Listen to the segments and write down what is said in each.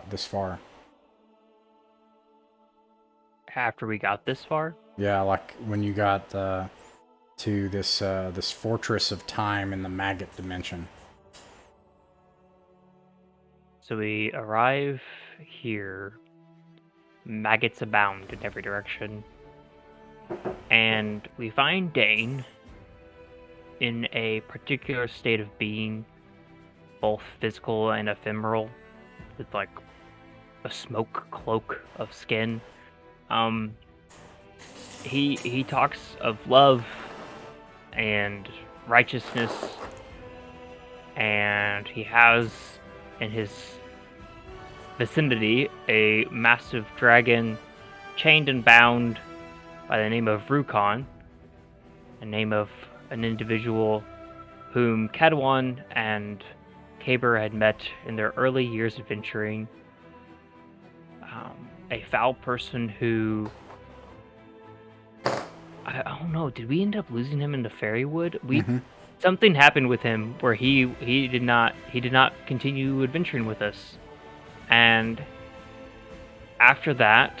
got this far. After we got this far? Yeah, like when you got to this fortress of time in the maggot dimension. So we arrive here, maggots abound in every direction, and we find Dain in a particular state of being, both physical and ephemeral, with like a smoke cloak of skin. He talks of love and righteousness, and he has in his vicinity a massive dragon chained and bound by the name of Rukon, a name of an individual whom Cadwan and Caber had met in their early years of venturing. A foul person who, I don't know, did we end up losing him in the Fairywood? Something happened with him where he did not continue adventuring with us, and after that,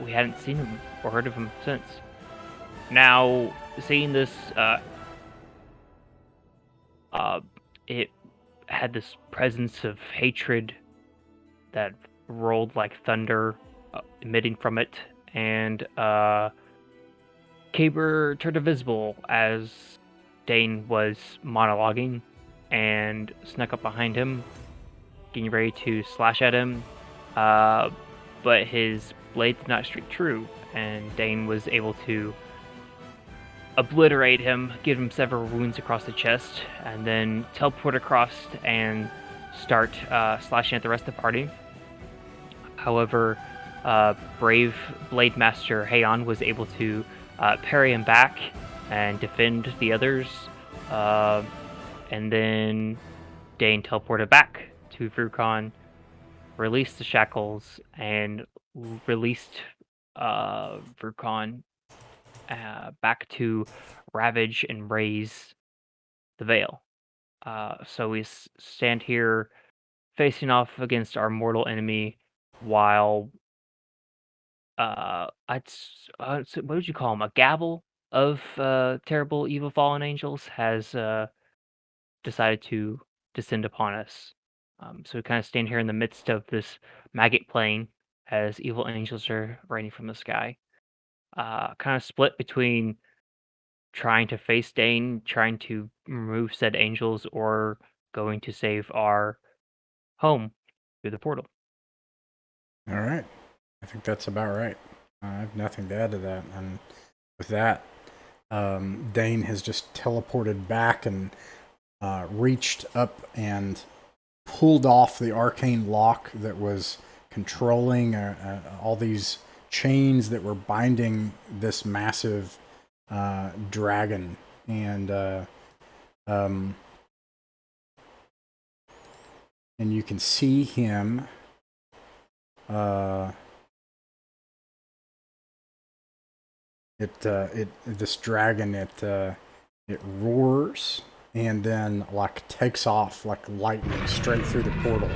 we hadn't seen him or heard of him since. Now, seeing this, it had this presence of hatred that rolled like thunder, emitting from it, and Caber turned invisible as Dain was monologuing and snuck up behind him, getting ready to slash at him. But his blade did not strike true, and Dain was able to obliterate him, give him several wounds across the chest, and then teleport across and start slashing at the rest of the party. However, brave Blade Master Heian was able to parry him back and defend the others, and then Dain teleported back to Vrukon, released the shackles, and released Vrukon back to ravage and raise the Veil. So we stand here facing off against our mortal enemy, while what would you call him? A gabble of terrible, evil, fallen angels has decided to descend upon us. So we kind of stand here in the midst of this maggot plane as evil angels are raining from the sky. Kind of split between trying to face Dain, trying to remove said angels, or going to save our home through the portal. All right. I think that's about right. I have nothing to add to that. And with that, Dain has just teleported back and reached up and pulled off the arcane lock that was controlling all these chains that were binding this massive dragon. Um, and you can see him. This dragon it roars and then like takes off like lightning straight through the portal,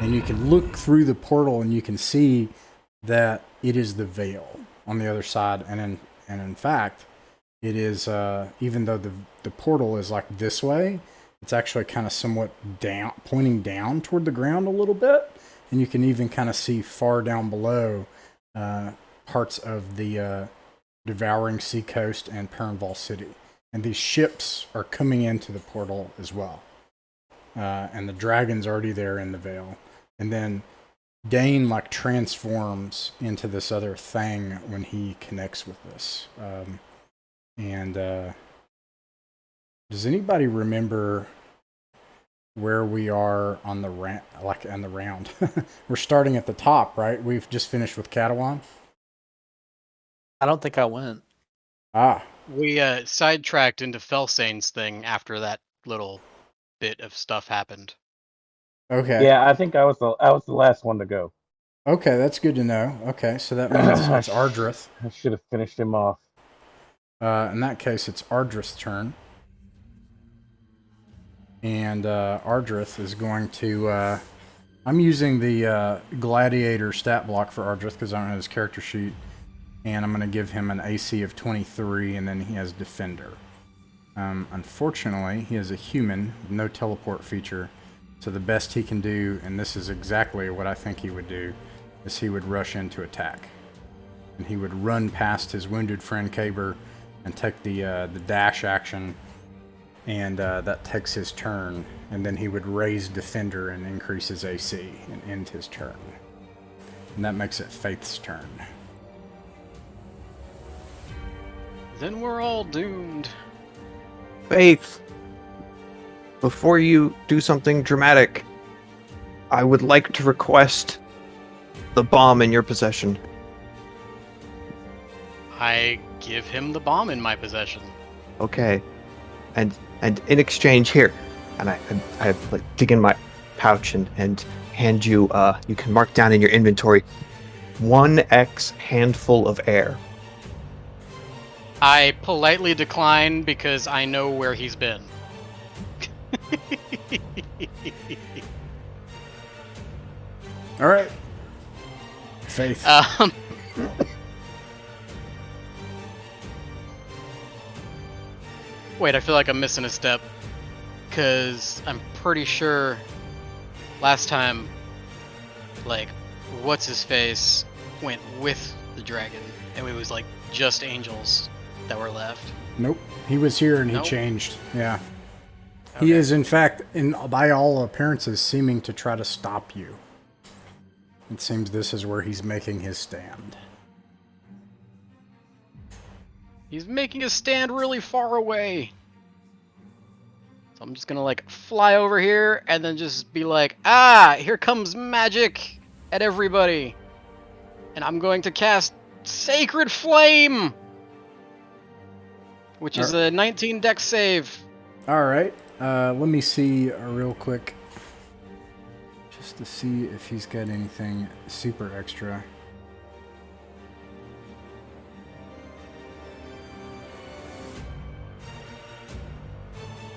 and you can look through the portal and you can see that it is the veil on the other side, and in fact it is even though the portal is like this way, it's actually kind of somewhat down, pointing down toward the ground a little bit, and you can even kind of see far down below parts of the Devouring Sea Coast and Perenval City. And these ships are coming into the portal as well. And the dragon's already there in the veil. And then Dain like transforms into this other thing when he connects with this. Does anybody remember where we are on the round? We're starting at the top, right? We've just finished with Catalan. I don't think I went. Ah, We sidetracked into Felsane's thing after that little bit of stuff happened. okay. Yeah, I think I was the last one to go. Okay, that's good to know. Okay, so that means it's Ardrith. I should have finished him off. In that case, it's Ardrith's turn. And Ardrith is going to... I'm using the Gladiator stat block for Ardrith because I don't have his character sheet. And I'm going to give him an AC of 23, and then he has Defender. Unfortunately, he is a human with no teleport feature. So the best he can do, and this is exactly what I think he would do, is he would rush in to attack. And he would run past his wounded friend Caber and take the dash action, and that takes his turn. And then he would raise Defender and increase his AC and end his turn. And that makes it Faith's turn. Then we're all doomed. Faith, before you do something dramatic, I would like to request the bomb in your possession. I give him the bomb in my possession. Okay. And in exchange, here, and I like dig in my pouch and hand you, you can mark down in your inventory, 1x handful of air. I politely decline because I know where he's been. All right. Faith. Wait, I feel like I'm missing a step. Because I'm pretty sure last time, like, what's-his-face went with the dragon. And it was, like, just angels that were left. Nope. He was here and he Nope. changed. Yeah. He Okay. is, in fact, by all appearances, seeming to try to stop you. It seems this is where he's making his stand. He's making a stand really far away. So I'm just gonna, like, fly over here and then just be like, here comes magic at everybody. And I'm going to cast Sacred Flame! Which is a 19 dex save. All right. Let me see real quick. Just to see if he's got anything super extra.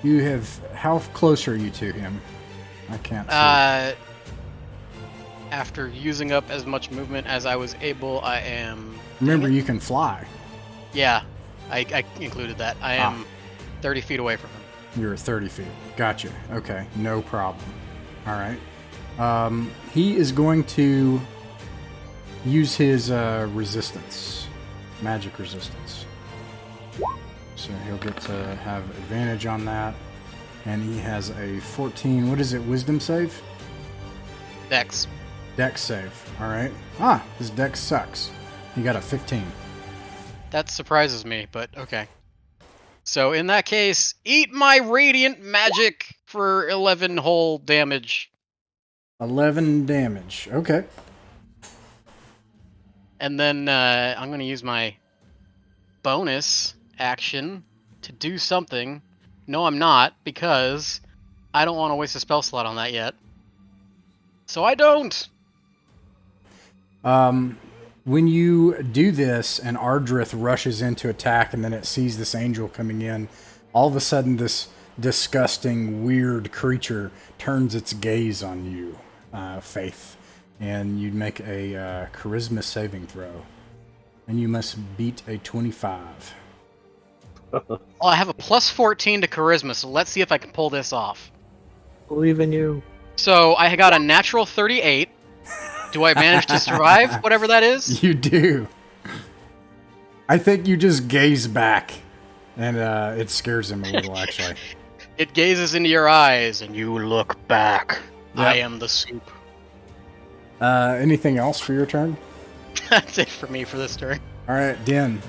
You have... How close are you to him? I can't see. After using up as much movement as I was able, I am... Remember, you can fly. Yeah, I included that. I am 30 feet away from him. You're 30 feet. Gotcha. Okay, no problem. All right. He is going to use his resistance, magic resistance. So he'll get to have advantage on that. And he has a 14, what is it, wisdom save? Dex. Dex save. All right. His dex sucks. He got a 15. That surprises me, but okay. So in that case, eat my radiant magic for 11 whole damage. 11 damage. Okay. And then I'm going to use my bonus action to do something. No, I'm not, because I don't want to waste a spell slot on that yet. So I don't. When you do this and Ardrith rushes in to attack and then it sees this angel coming in, all of a sudden this disgusting, weird creature turns its gaze on you, Faith. And you make a charisma saving throw. And you must beat a 25. Well, I have a plus 14 to charisma, so let's see if I can pull this off. Believe in you. So I got a natural 38. Do I manage to survive, whatever that is? You do. I think you just gaze back, and it scares him a little, actually. It gazes into your eyes, and you look back. Yep. I am the soup. Anything else for your turn? That's it for me for this turn. All right, Din.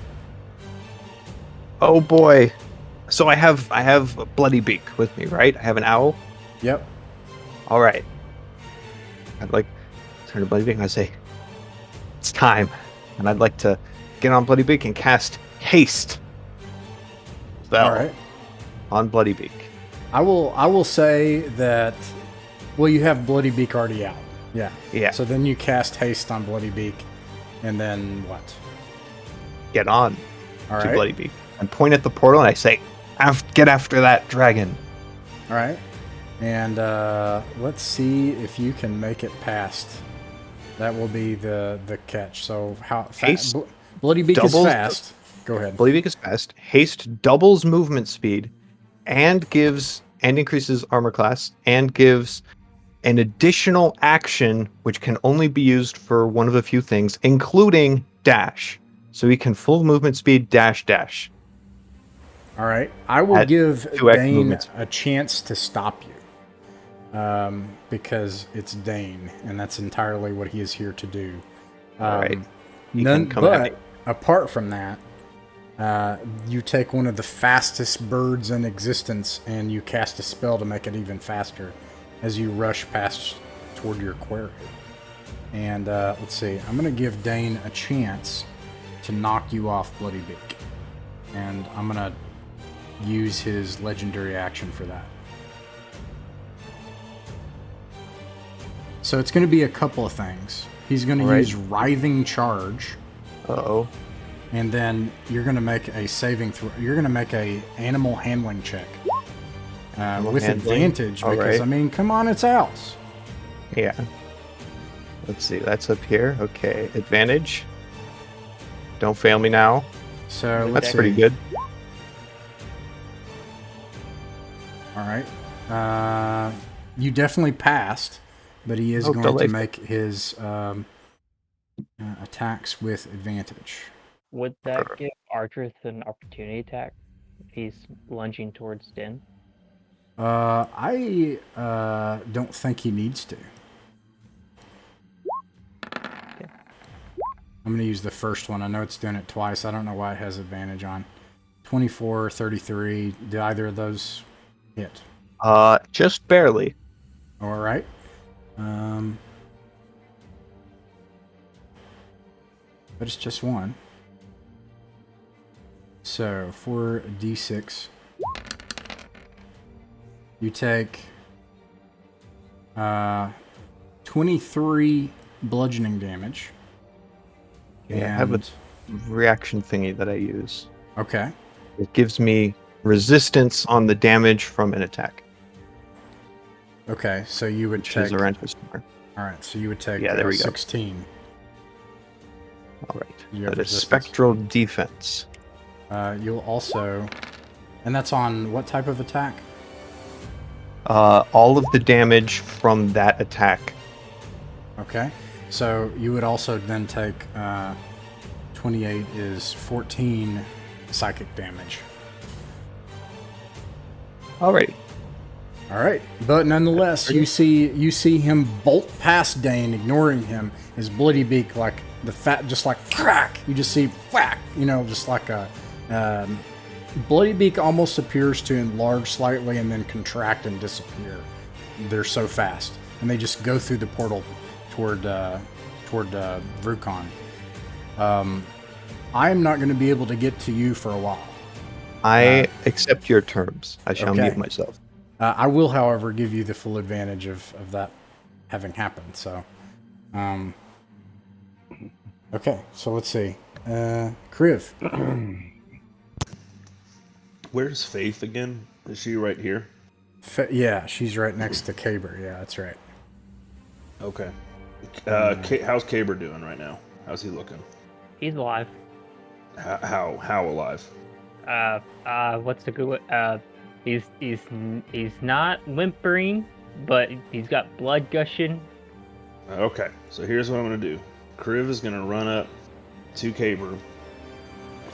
Oh boy. So I have Bloody Beak with me, right? I have an owl. Yep. All right. I'd like to turn to Bloody Beak and I say, it's time. And I'd like to get on Bloody Beak and cast Haste spell All right. on Bloody Beak. I will say that. Well, you have Bloody Beak already out. Yeah. Yeah. So then you cast Haste on Bloody Beak, and then what? Get on All to right. Bloody Beak. And point at the portal and I say, get after that dragon. All right. And let's see if you can make it past. That will be the catch. So how Haste fast? Bloody Beak is doubles- fast. Go ahead. Bloody Beak is fast. Haste doubles movement speed, and increases armor class, and gives an additional action which can only be used for one of a few things, including dash. So he can full movement speed dash. All right. I will At give 2x Dain movement a chance to stop you. Because it's Dain, and that's entirely what he is here to do. All right. He can come at me. But apart from that, you take one of the fastest birds in existence and you cast a spell to make it even faster as you rush past toward your quarry. And let's see, I'm going to give Dain a chance to knock you off Bloody Beak. And I'm going to use his legendary action for that. So it's going to be a couple of things. He's going to use Writhing Charge. Uh-oh. And then you're going to make a saving throw. You're going to make a animal handling check. With handling? advantage, because, Alright. I mean, come on, it's Owls. Yeah. Let's see. That's up here. Okay. Advantage. Don't fail me now. So let's That's see. pretty good. All right. You definitely passed, but he is Oh, going to delightful. make his attacks with advantage. Would that give Artrith an opportunity attack if he's lunging towards Din? I don't think he needs to. I'm going to use the first one. I know it's doing it twice. I don't know why it has advantage on. 24, 33. Do either of those hit? Just barely. All right. But it's just one. So, for D6, you take 23 bludgeoning damage. Yeah, I have a And- reaction thingy that I use. Okay. It gives me resistance on the damage from an attack. Okay, so you would Which take... is around his number. All right, so you would take Yeah, there we go. 16. All right. You have That is resistance. spectral defense. You'll also... And that's on what type of attack? All of the damage from that attack. Okay. So you would also then take 28 is 14 psychic damage. Alrighty. All right, but nonetheless, you see him bolt past Dain, ignoring him. His bloody beak, like the fat, just like crack. You just see whack. You know, just like a bloody beak almost appears to enlarge slightly and then contract and disappear. They're so fast, and they just go through the portal toward Vrukon. I am not going to be able to get to you for a while. I accept your terms. I shall okay. mute myself. I will, however, give you the full advantage of that having happened. So, okay. So let's see. Kriv. Where's Faith again? Is she right here? Yeah, she's right next to Caber. Yeah, that's right. Okay. How's Caber doing right now? How's he looking? He's alive. How alive? What's the good? He's not whimpering, but he's got blood gushing. Okay, so here's what I'm gonna do. Kriv is gonna run up to Caber,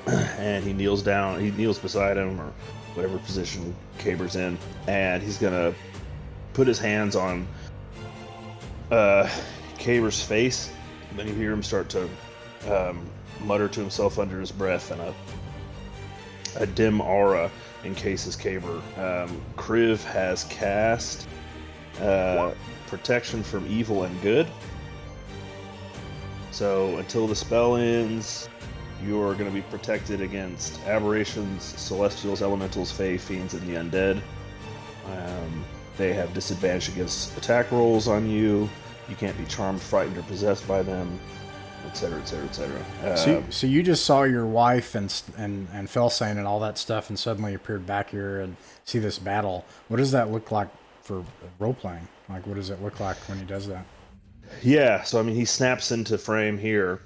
and he kneels down. He kneels beside him, or whatever position Caber's in, and he's gonna put his hands on Caber's face. Then you hear him start to mutter to himself under his breath, and a dim aura encases Caber. Kriv has cast protection from evil and good. So until the spell ends, you're going to be protected against aberrations, celestials, elementals, fae, fiends, and the undead. They have disadvantage against attack rolls on you. You can't be charmed, frightened, or possessed by them, etc., etc., etc. So you just saw your wife and Felsane and all that stuff, and suddenly appeared back here and see this battle. What does that look like for role playing? Like, what does it look like when he does that? Yeah, so I mean, he snaps into frame here,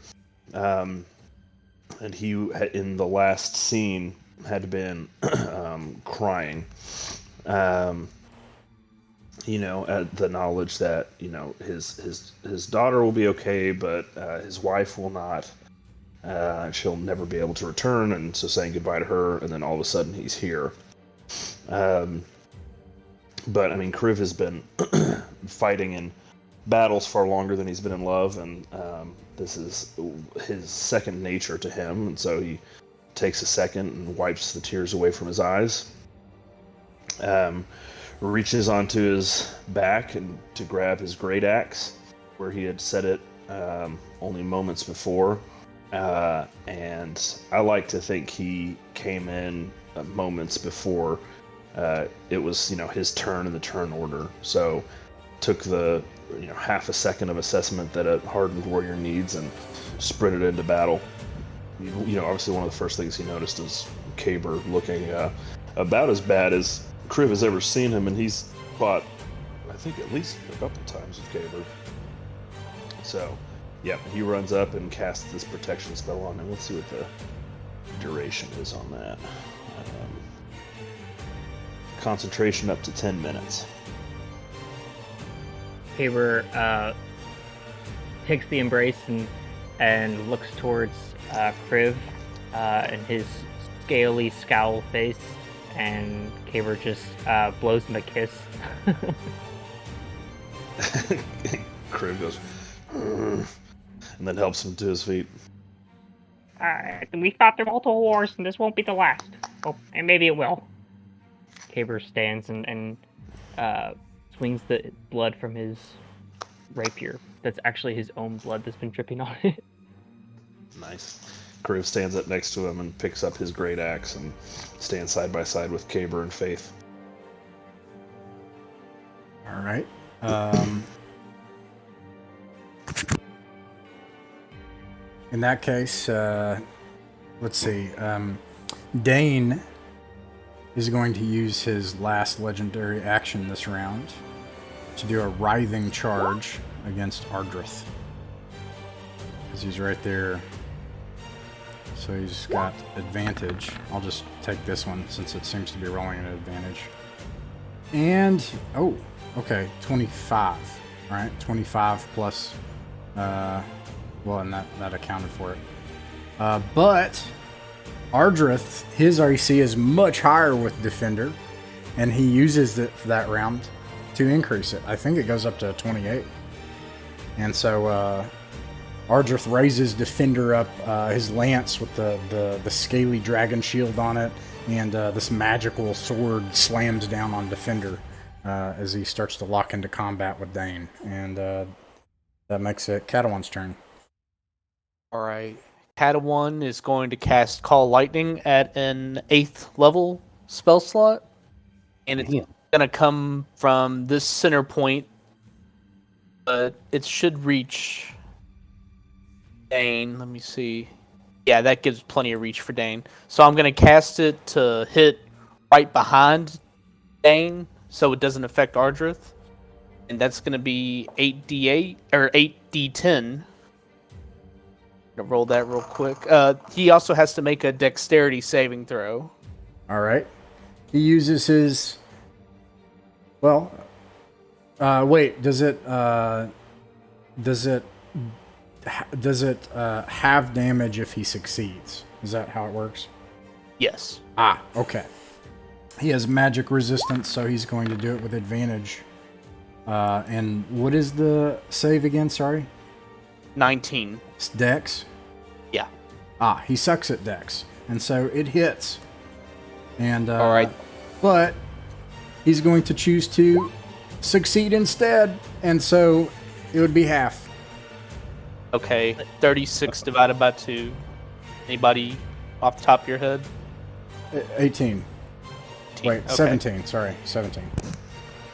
and he in the last scene had been crying, at the knowledge that his daughter will be okay, but his wife will not. She'll never be able to return, and so saying goodbye to her, and then all of a sudden he's here. But I mean, Kriv has been fighting in battles far longer than he's been in love, and this is his second nature to him, and so he takes a second and wipes the tears away from his eyes. Reaches onto his back and to grab his great axe, where he had set it only moments before. And I like to think he came in moments before it was, his turn in the turn order. So took the, half a second of assessment that a hardened warrior needs and sprinted into battle. Obviously one of the first things he noticed is Caber looking about as bad as Kriv has ever seen him, and he's fought, I think, at least a couple times with Caber. So, yeah, he runs up and casts this protection spell on him. Let's see what the duration is on that. Concentration up to 10 minutes. Caber takes the embrace and looks towards Kriv and his scaly scowl face, and Caber just blows him a kiss. Kriv goes, and then helps him to his feet. We fought through multiple wars, and this won't be the last. Oh, and maybe it will. Caber stands and swings the blood from his rapier. That's actually his own blood that's been dripping on it. Nice. Kriv stands up next to him and picks up his great axe and stands side by side with Caber and Faith. All right. In that case, let's see. Dain is going to use his last legendary action this round to do a writhing charge against Ardrith. Because he's right there. So he's got advantage. I'll just take this one since it seems to be rolling at advantage. And, oh, okay, 25. All right, 25 plus, well, and that accounted for it. But Ardrith, his RC is much higher with Defender, and he uses it for that round to increase it. I think it goes up to 28. And so Ardrith raises Defender up, his lance with the scaly dragon shield on it, and this magical sword slams down on Defender as he starts to lock into combat with Dain. And that makes it Catawan's turn. All right. Catawan is going to cast Call Lightning at an 8th level spell slot. And it's going to come from this center point. But it should reach Dain. Let me see. Yeah, that gives plenty of reach for Dain. So I'm going to cast it to hit right behind Dain so it doesn't affect Ardrith. And that's going to be 8d8 or 8d10. Gonna roll that real quick. He also has to make a dexterity saving throw. All right. He uses his. Well, wait. Does it have damage if he succeeds? Is that how it works? Yes. Ah, okay. He has magic resistance, so he's going to do it with advantage. And what is the save again? Sorry. 19. It's Dex? Yeah. Ah, he sucks at Dex. And so it hits. And all right. But he's going to choose to succeed instead. And so it would be half. Okay. 36 divided by 2. Anybody off the top of your head? 18. Wait, okay. 17. Sorry, 17.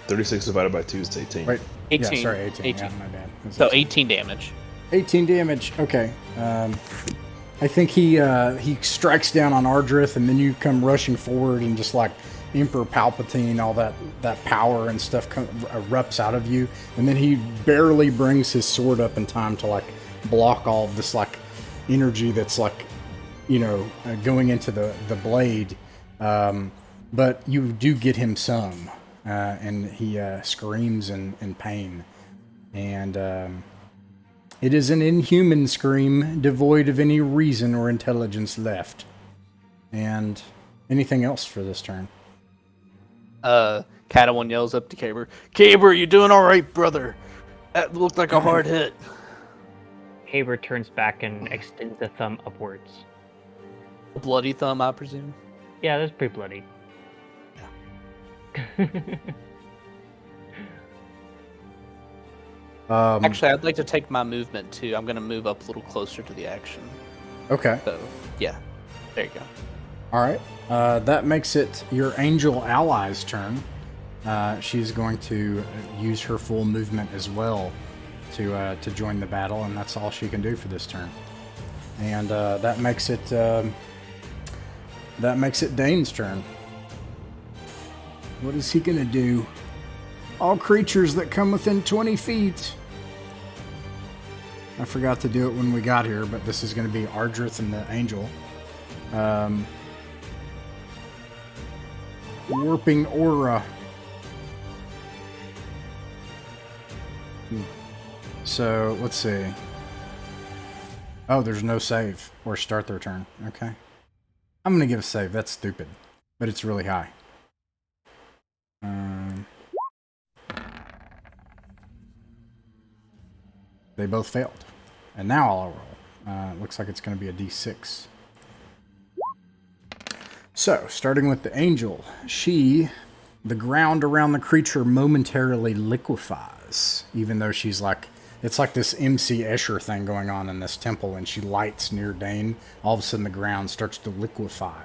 36 divided by 2 is 18. Wait, 18. Yeah, sorry, 18. 18. Yeah, my bad. So 18 damage. 18 damage. Okay. I think he strikes down on Ardrith, and then you come rushing forward and just like Emperor Palpatine, all that power and stuff erupts out of you, and then he barely brings his sword up in time to like block all of this like energy that's like, you know, going into the blade. But you do get him some, and he screams in pain, and it is an inhuman scream, devoid of any reason or intelligence left. And anything else for this turn? Catalan yells up to Caber. Caber, you doing all right, brother? That looked like a hard hit. Haber turns back and extends the thumb upwards. A bloody thumb, I presume. Yeah, that's pretty bloody. Actually, I'd like to take my movement too. I'm going to move up a little closer to the action. Okay. So, yeah. There you go. All right. That makes it your angel ally's turn. She's going to use her full movement as well to join the battle, and that's all she can do for this turn. And that makes it Dane's turn. What is he gonna do? All creatures that come within 20 feet. I forgot to do it when we got here, but this is going to be Ardrith and the angel. Warping aura. So, let's see. Oh, there's no save or start their turn. Okay. I'm going to give a save. That's stupid. But it's really high. They both failed. And now I'll roll. Looks like it's going to be a d6. So, starting with the angel. The ground around the creature momentarily liquefies. Even though she's like, it's like this MC Escher thing going on in this temple, and she lights near Dain. All of a sudden the ground starts to liquefy.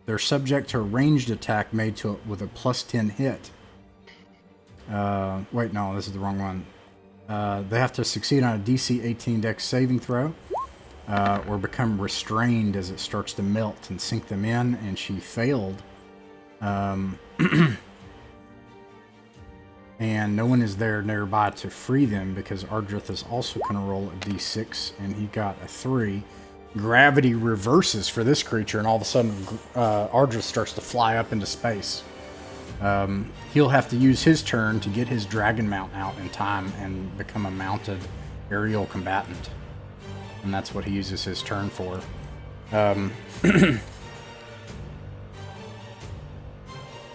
They're subject to a ranged attack made with a +10 hit. Wait, no, this is the wrong one. They have to succeed on a DC 18 Dex saving throw, or become restrained as it starts to melt and sink them in, and she failed. And no one is there nearby to free them because Ardrith is also going to roll a d6, and he got a 3. Gravity reverses for this creature, and all of a sudden Ardrith starts to fly up into space. He'll have to use his turn to get his dragon mount out in time and become a mounted aerial combatant. And that's what he uses his turn for.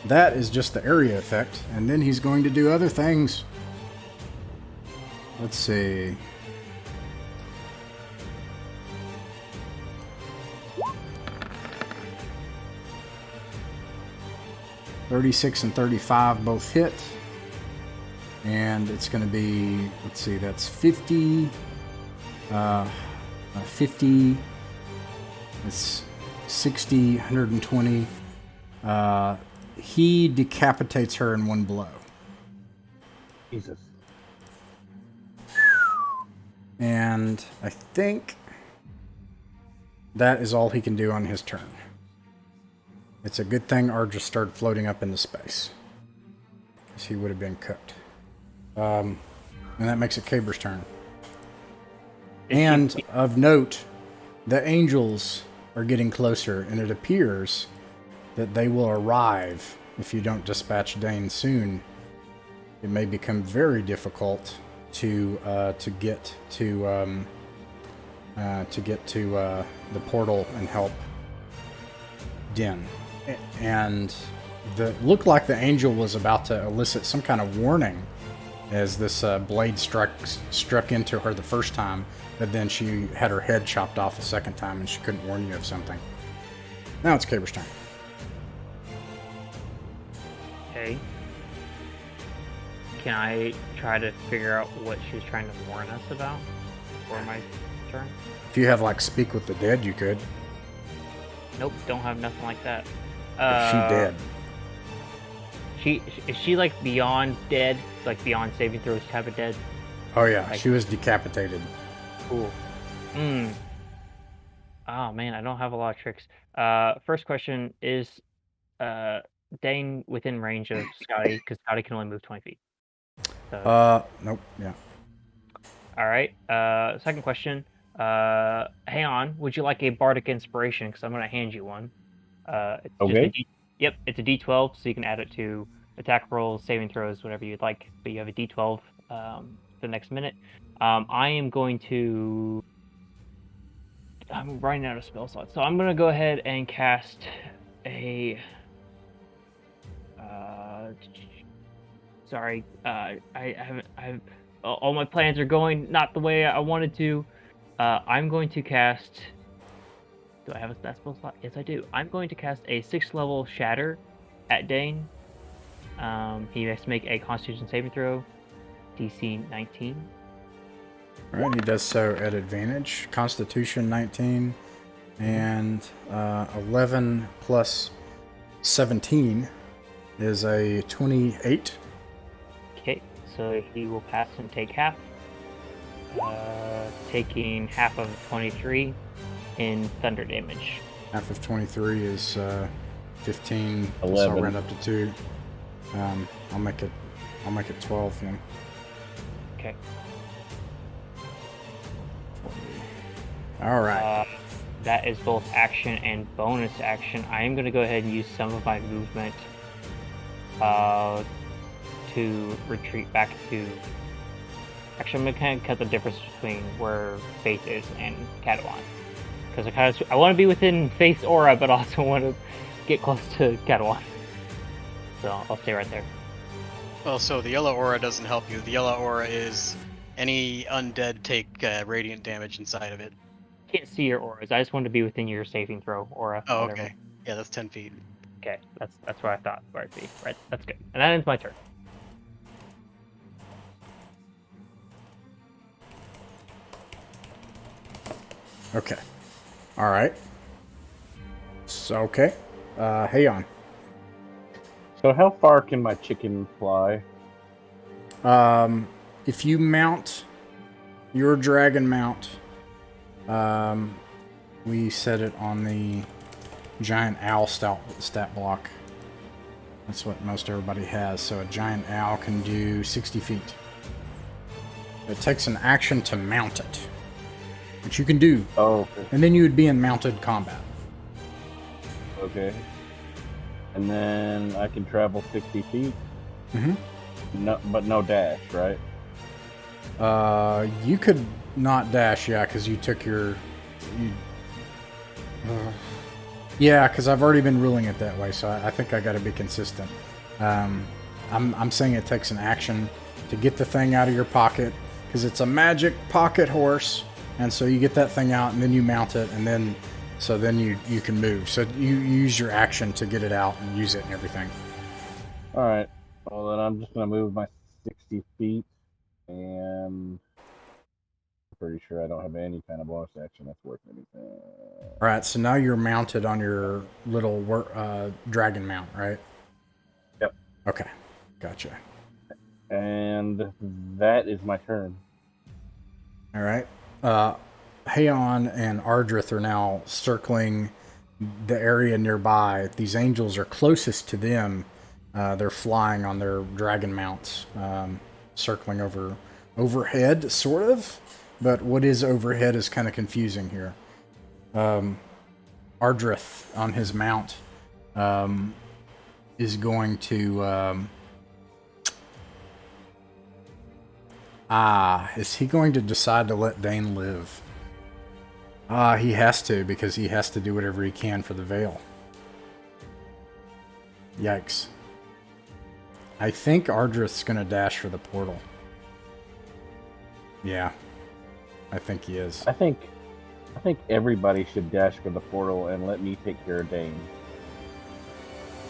That is just the area effect, and then he's going to do other things. Let's see. $36 and $35 both hit. And it's going to be, let's see, that's 50. 50. It's 60, 120. He decapitates her in one blow. Jesus. And I think that is all he can do on his turn. It's a good thing Ardrith started floating up into space, because he would have been cooked. And that makes it Caber's turn. And of note, the angels are getting closer, and it appears that they will arrive if you don't dispatch Dain soon. It may become very difficult to get to the portal and help Din. And looked like the angel was about to elicit some kind of warning as this blade struck into her the first time, but then she had her head chopped off a second time and she couldn't warn you of something. Now it's Caber's turn. Okay. Can I try to figure out what she was trying to warn us about before my turn? If you have like speak with the dead, you could. Nope, don't have nothing like that. She dead. Is she like beyond dead, like beyond saving throws type of dead? Oh yeah, Like- she was decapitated. Cool. Oh man, I don't have a lot of tricks. First question is, Dane within range of Scotty? Because Scotty can only move 20 feet. So, Nope. Yeah. all right. Second question. Hang on. Would you like a bardic inspiration? Because I'm gonna hand you one. It's just a Okay. Yep, it's a D12, so you can add it to attack rolls, saving throws, whatever you'd like. But you have a D12 the next minute. I am going to. I'm running out of spell slots, so I'm gonna go ahead and cast a. Sorry, I haven't. All my plans are going not the way I wanted to. I'm going to cast. Do I have a stat spell slot? Yes, I do. I'm going to cast a 6th level Shatter at Dane. He has to make a Constitution saving throw, DC 19. All right, he does so at advantage. Constitution 19 and 11 plus 17 is a 28. Okay, so he will pass and take half, taking half of 23 in thunder damage. Half of 23 is 15. So I'll 11. round up to 2. I'll make it 12 then. Okay. All right. That is both action and bonus action. I am going to go ahead and use some of my movement to retreat back to... Actually, I'm going to kind of cut the difference between where Faith is and Catalan. Because I want to be within Faith's aura, but also want to get close to Catalan. So I'll stay right there. Well, so the yellow aura doesn't help you. The yellow aura is any undead take radiant damage inside of it. Can't see your auras. I just wanted to be within your saving throw aura. Oh, whatever. okay. Yeah, that's 10 feet. Okay, that's what I thought where it'd be. Right, that's good. And that ends my turn. Okay. All right. So, okay. Hey on. So how far can my chicken fly? If you mount your dragon mount, we set it on the giant owl stat block. That's what most everybody has. So a giant owl can do 60 feet. It takes an action to mount it, which you can do, Oh, okay. and then you would be in mounted combat. Okay. And then I can travel 60 feet? Mm-hmm. No, but no dash, right? You could not dash, yeah, because you took your... yeah, because I've already been ruling it that way, so I think I got to be consistent. I'm saying it takes an action to get the thing out of your pocket, because it's a magic pocket horse, and so you get that thing out, and then you mount it, and then you can move. So you use your action to get it out and use it and everything. Alright. Well, then I'm just going to move my 60 feet, and I'm pretty sure I don't have any kind of bonus action that's worth anything. All right, so now you're mounted on your little dragon mount, right? Yep. Okay, gotcha. And that is my turn. All right. Haon and Ardrith are now circling the area nearby. These angels are closest to them. They're flying on their dragon mounts, circling overhead, sort of. But what is overhead is kind of confusing here. Ardrith on his mount is going to... is he going to decide to let Dain live? He has to, because he has to do whatever he can for the Veil. Yikes. I think Ardrith's going to dash for the portal. Yeah. I think he is. I think everybody should dash for the portal and let me take care of Dain.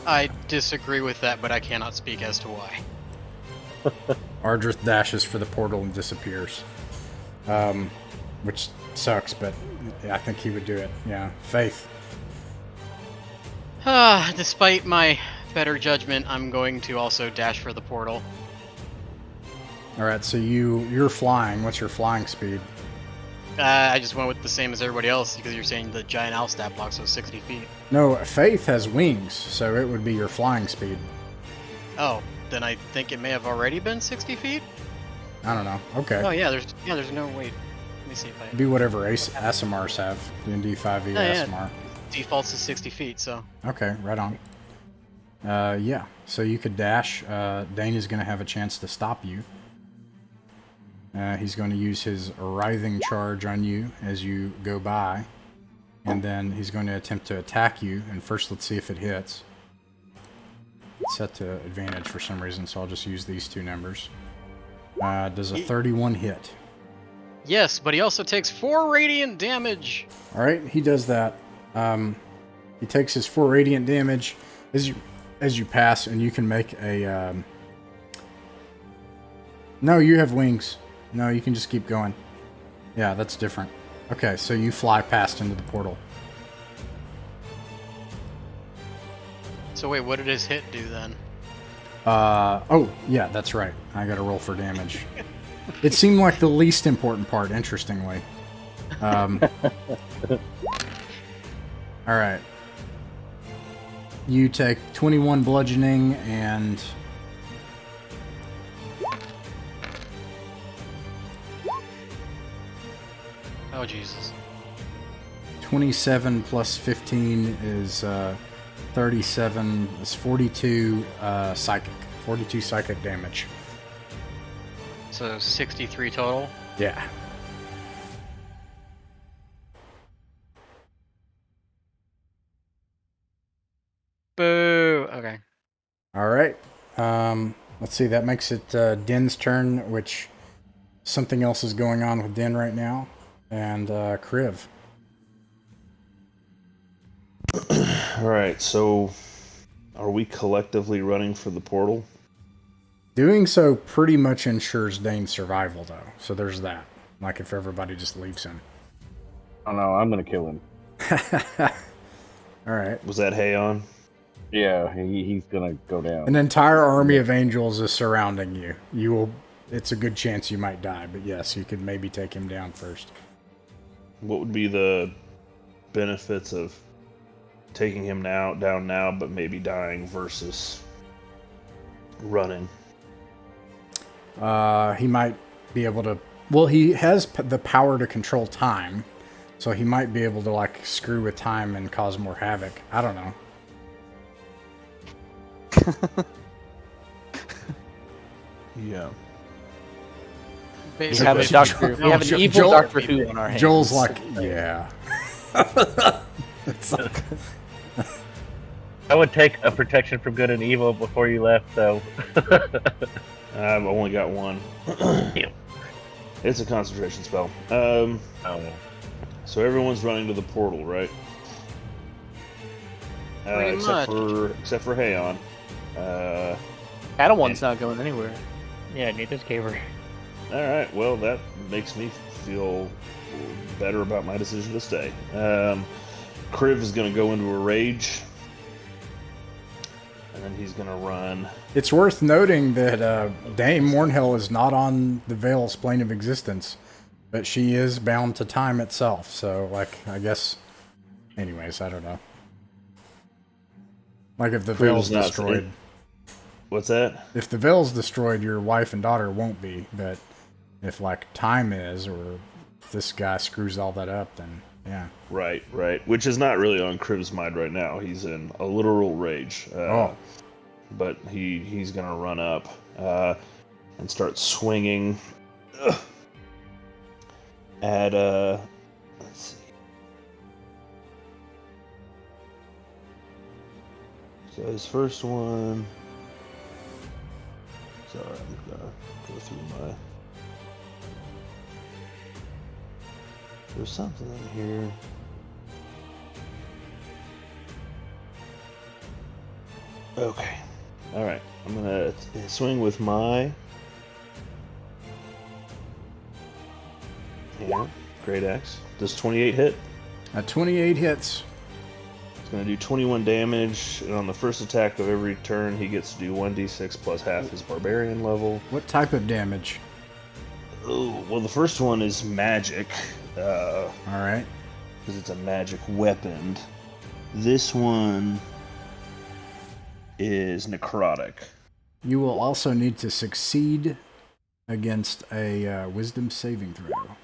I disagree with that, but I cannot speak as to why. Ardrith dashes for the portal and disappears. Which sucks, but I think he would do it. Yeah. Faith. Despite my better judgment, I'm going to also dash for the portal. Alright, so you're flying. What's your flying speed? I just went with the same as everybody else because you're saying the giant owl stat block, so 60 feet. No, Faith has wings, so it would be your flying speed. Oh, then I think it may have already been 60 feet. I don't know. Okay. Oh yeah, there's no wait. Let me see if I Be whatever Asimars have. D&D 5e yeah. Asimar. defaults to 60 feet. So Okay, right on. Yeah, so you could dash. Dain is going to have a chance to stop you. He's going to use his writhing charge on you as you go by. And then he's going to attempt to attack you. And first, let's see if it hits. It's set to advantage for some reason, so I'll just use these two numbers. Does a 31 hit? yes, but he also takes 4 radiant damage. Alright, he does that. He takes his 4 radiant damage as you pass, and you can make a... No, you have wings. No, you can just keep going. Yeah, that's different. Okay, so you fly past into the portal. So wait, what did his hit do then? Oh, yeah, that's right. I gotta roll for damage. It seemed like the least important part, interestingly. Alright. You take 21 bludgeoning and... Oh Jesus. 27 plus 15 is 37, is 42 psychic. 42 psychic damage. So 63 total. Yeah. Boo. Okay. Alright. Let's see, that makes it Din's turn, which something else is going on with Din right now. And Kriv. Alright, so are we collectively running for the portal? Doing so pretty much ensures Dane's survival, though. So there's that. Like if everybody just leaves him. Oh no, I'm gonna kill him. Alright. Was that Hayon? Yeah, he's gonna go down. An entire army of angels is surrounding you. You will. It's a good chance you might die, but yes, you could maybe take him down first. What would be the benefits of taking him down now, but maybe dying versus running? He might be able to... Well, he has the power to control time, so he might be able to, like, screw with time and cause more havoc. I don't know. Yeah. We Basically, have a doctor. We have an evil Joel- Doctor Who on our hands. Joel's like, yeah. It's like, I would take a protection from good and evil before you left, though. I've only got one. Yeah. It's a concentration spell. Oh, So everyone's running to the portal, right? Pretty except much. except for Hayon. Padawan's not going anywhere. Yeah, Nathan's caver. All right. Well, that makes me feel better about my decision to stay. Kriv is going to go into a rage, and then he's going to run. it's worth noting that Dame Mournhill is not on the Veil's plane of existence, but she is bound to time itself. So, like, I guess... Anyways, I don't know. Like, if the Veil's not destroyed... What's that? If the Veil's destroyed, your wife and daughter won't be, but if, like, time is, or if this guy screws all that up, then, yeah. Right. Which is not really on Kriv's mind right now. He's in a literal rage. But he's going to run up and start swinging at, let's see. So his first one... Sorry, I'm gonna go through my... There's something in here. Okay. Alright. I'm gonna swing with my... Yeah, great axe. Does 28 hit? 28 hits. It's gonna do 21 damage, and on the first attack of every turn, he gets to do 1d6 plus half his barbarian level. What type of damage? Oh, well, the first one is magic, Because All right. it's a magic weapon. This one is necrotic. You will also need to succeed against a wisdom saving throw.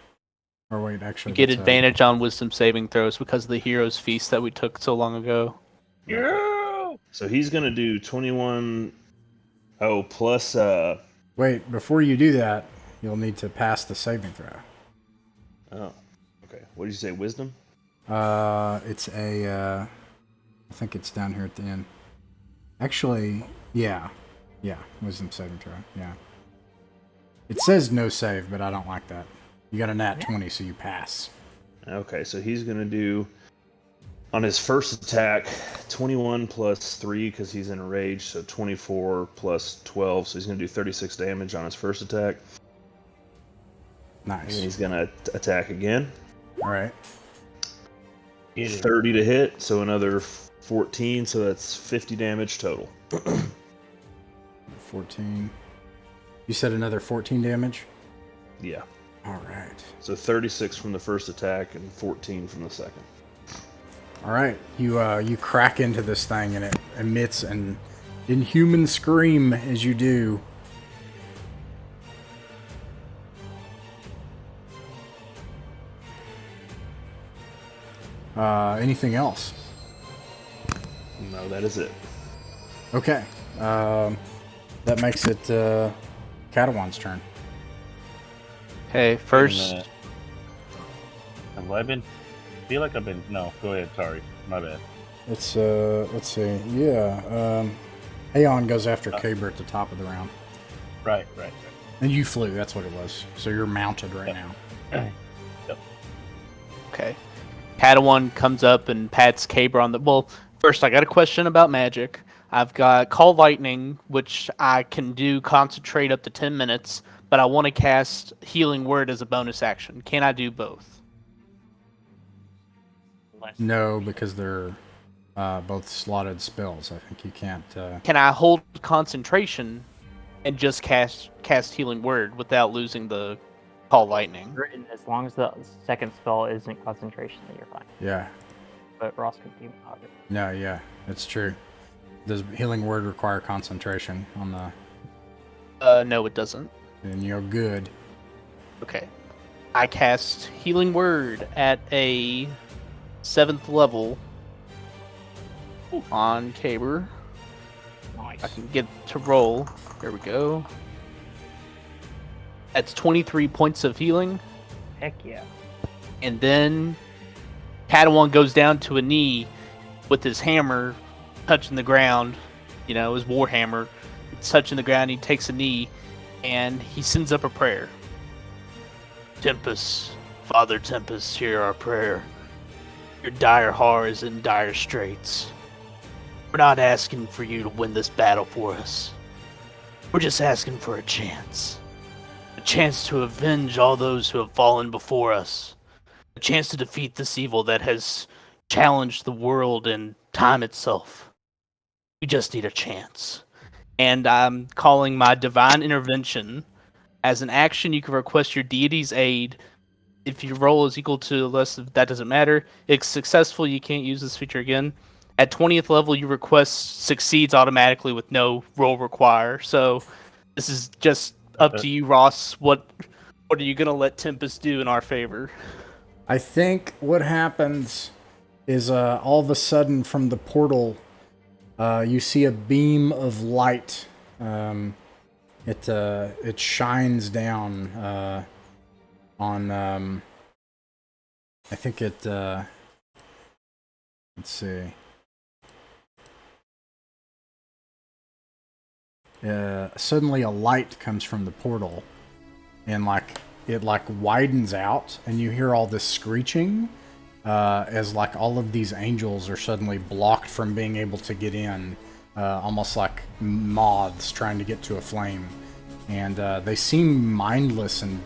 Or wait, actually, You get that's advantage on wisdom saving throws because of the hero's feast that we took so long ago. Yeah. So he's gonna do 21. Oh, plus Wait, before you do that, you'll need to pass the saving throw. Oh, okay. What did you say? Wisdom? It's a. I think it's down here at the end. Actually, yeah, wisdom saving throw. Yeah. It says no save, but I don't like that. You got a nat 20, so you pass. Okay, so he's gonna do on his first attack 21 plus 3 because he's in a rage, so 24 plus 12, so he's gonna do 36 damage on his first attack. And then Nice. he's gonna attack again. All right. 30 to hit, so another 14, so that's 50 damage total. 14. You said another 14 damage? Yeah. All right. So 36 from the first attack and 14 from the second. All right. You crack into this thing and it emits an inhuman scream as you do. Anything else? No, that is it. Okay. That makes it Catawan's turn. Okay, first, Have I been? I feel like I've been. No, go ahead. Sorry, my bad. Let's see. Yeah. Aeon goes after Caber at the top of the round. Right. And you flew, that's what it was. So you're mounted right now. okay. Padawan comes up and pats Caber on the. Well, first, I got a question about magic. I've got Call Lightning, which I can do concentrate up to 10 minutes, but I want to cast Healing Word as a bonus action. Can I do both? No, because they're both slotted spells. I think you can't. Can I hold concentration and just cast Healing Word without losing the Call Lightning? Written, as long as the second spell isn't concentration, then you're fine. Yeah. But Ross could be moderate. No, yeah, it's true. Does Healing Word require concentration on the. No, it doesn't. And you're good. Okay. I cast Healing Word at a 7th level on Caber. Nice. I can get to roll. There we go. That's 23 points of healing. Heck yeah. And then Padawan goes down to a knee with his hammer touching the ground. You know, his war hammer. It's touching the ground. He takes a knee and he sends up a prayer. Tempest, Father Tempest, hear our prayer. Your dire heart is in dire straits. We're not asking for you to win this battle for us. We're just asking for a chance. A chance to avenge all those who have fallen before us. A chance to defeat this evil that has challenged the world and time itself. We just need a chance. And I'm calling my Divine Intervention. As an action, you can request your deity's aid. If your roll is equal to less, that doesn't matter. It's successful, you can't use this feature again. At 20th level, your request succeeds automatically with no roll required. So this is just up to you, Ross. What are you going to let Tempest do in our favor? I think what happens is all of a sudden from the portal, you see a beam of light. It shines down on. I think it. Let's see. Suddenly a light comes from the portal, and it widens out, and you hear all this screeching as all of these angels are suddenly blocked from being able to get in, almost like moths trying to get to a flame, and they seem mindless and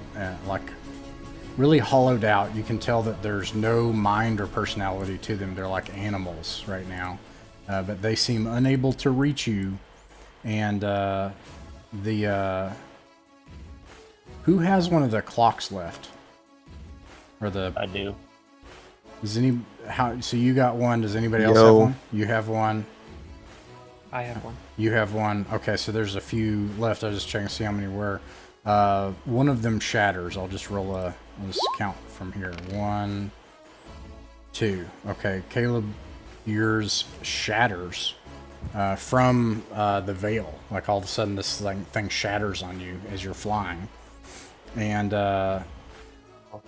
really hollowed out. You can tell that there's no mind or personality to them. They're like animals right now, but they seem unable to reach you. And who has one of the clocks left? Or the I do. so you got one, does anybody else have Yo. one? You have one. I have one. You have one. Okay, so there's a few left. I was just checking to see how many were. One of them shatters. I'll just count from here. 1, 2. Okay, Caleb, yours shatters from the veil. Like all of a sudden this thing shatters on you as you're flying. And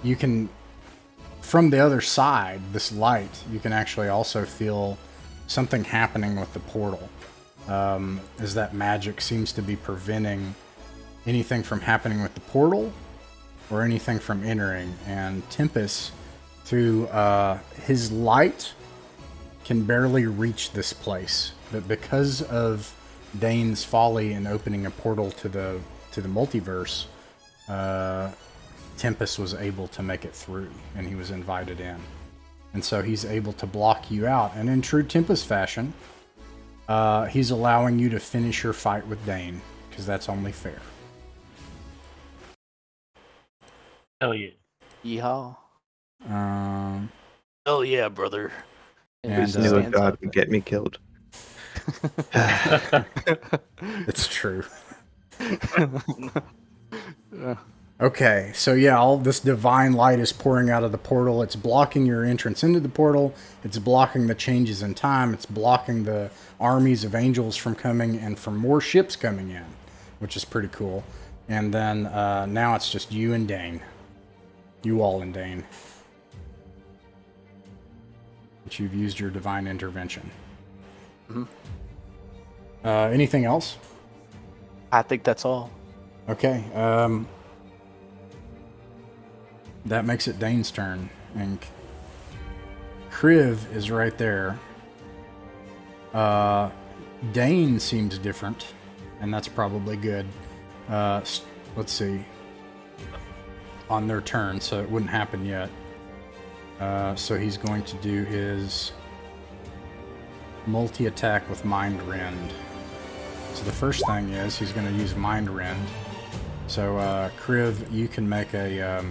you can, from the other side, this light, you can actually also feel something happening with the portal. As that magic seems to be preventing anything from happening with the portal or anything from entering. And Tempest, through his light, can barely reach this place. But because of Dain's folly in opening a portal to the multiverse, Tempest was able to make it through, and he was invited in. And so he's able to block you out. And in true Tempest fashion, he's allowing you to finish your fight with Dain, because that's only fair. Hell yeah. Yeehaw. Um, Oh yeah, brother. And, Who knew a stands god up. could get me killed? it's true. Okay, so yeah, all this divine light is pouring out of the portal. It's blocking your entrance into the portal. It's blocking the changes in time. It's blocking the armies of angels from coming and from more ships coming in, which is pretty cool. And then now it's just you and Dain. You all and Dain. But you've used your divine intervention. Anything else? I think that's all. Okay, that makes it Dane's turn, and Kriv is right there. Dane seems different, and that's probably good. Let's see. On their turn, so it wouldn't happen yet. So he's going to do his multi-attack with Mind Rend. So the first thing is he's going to use Mind Rend. So Kriv, you can make a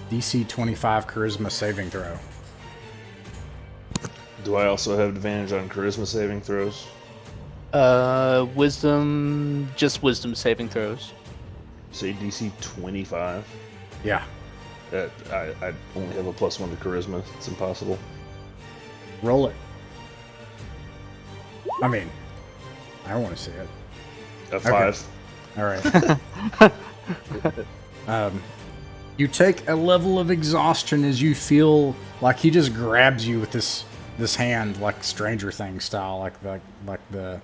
DC 25 Charisma saving throw. Do I also have advantage on charisma saving throws? Wisdom, just wisdom saving throws. Say DC 25. Yeah. I only have a +1 to charisma. It's impossible. Roll it. I mean, I want to see it. A 5. All right. You take a level of exhaustion as you feel like he just grabs you with this hand, like Stranger Things style, like the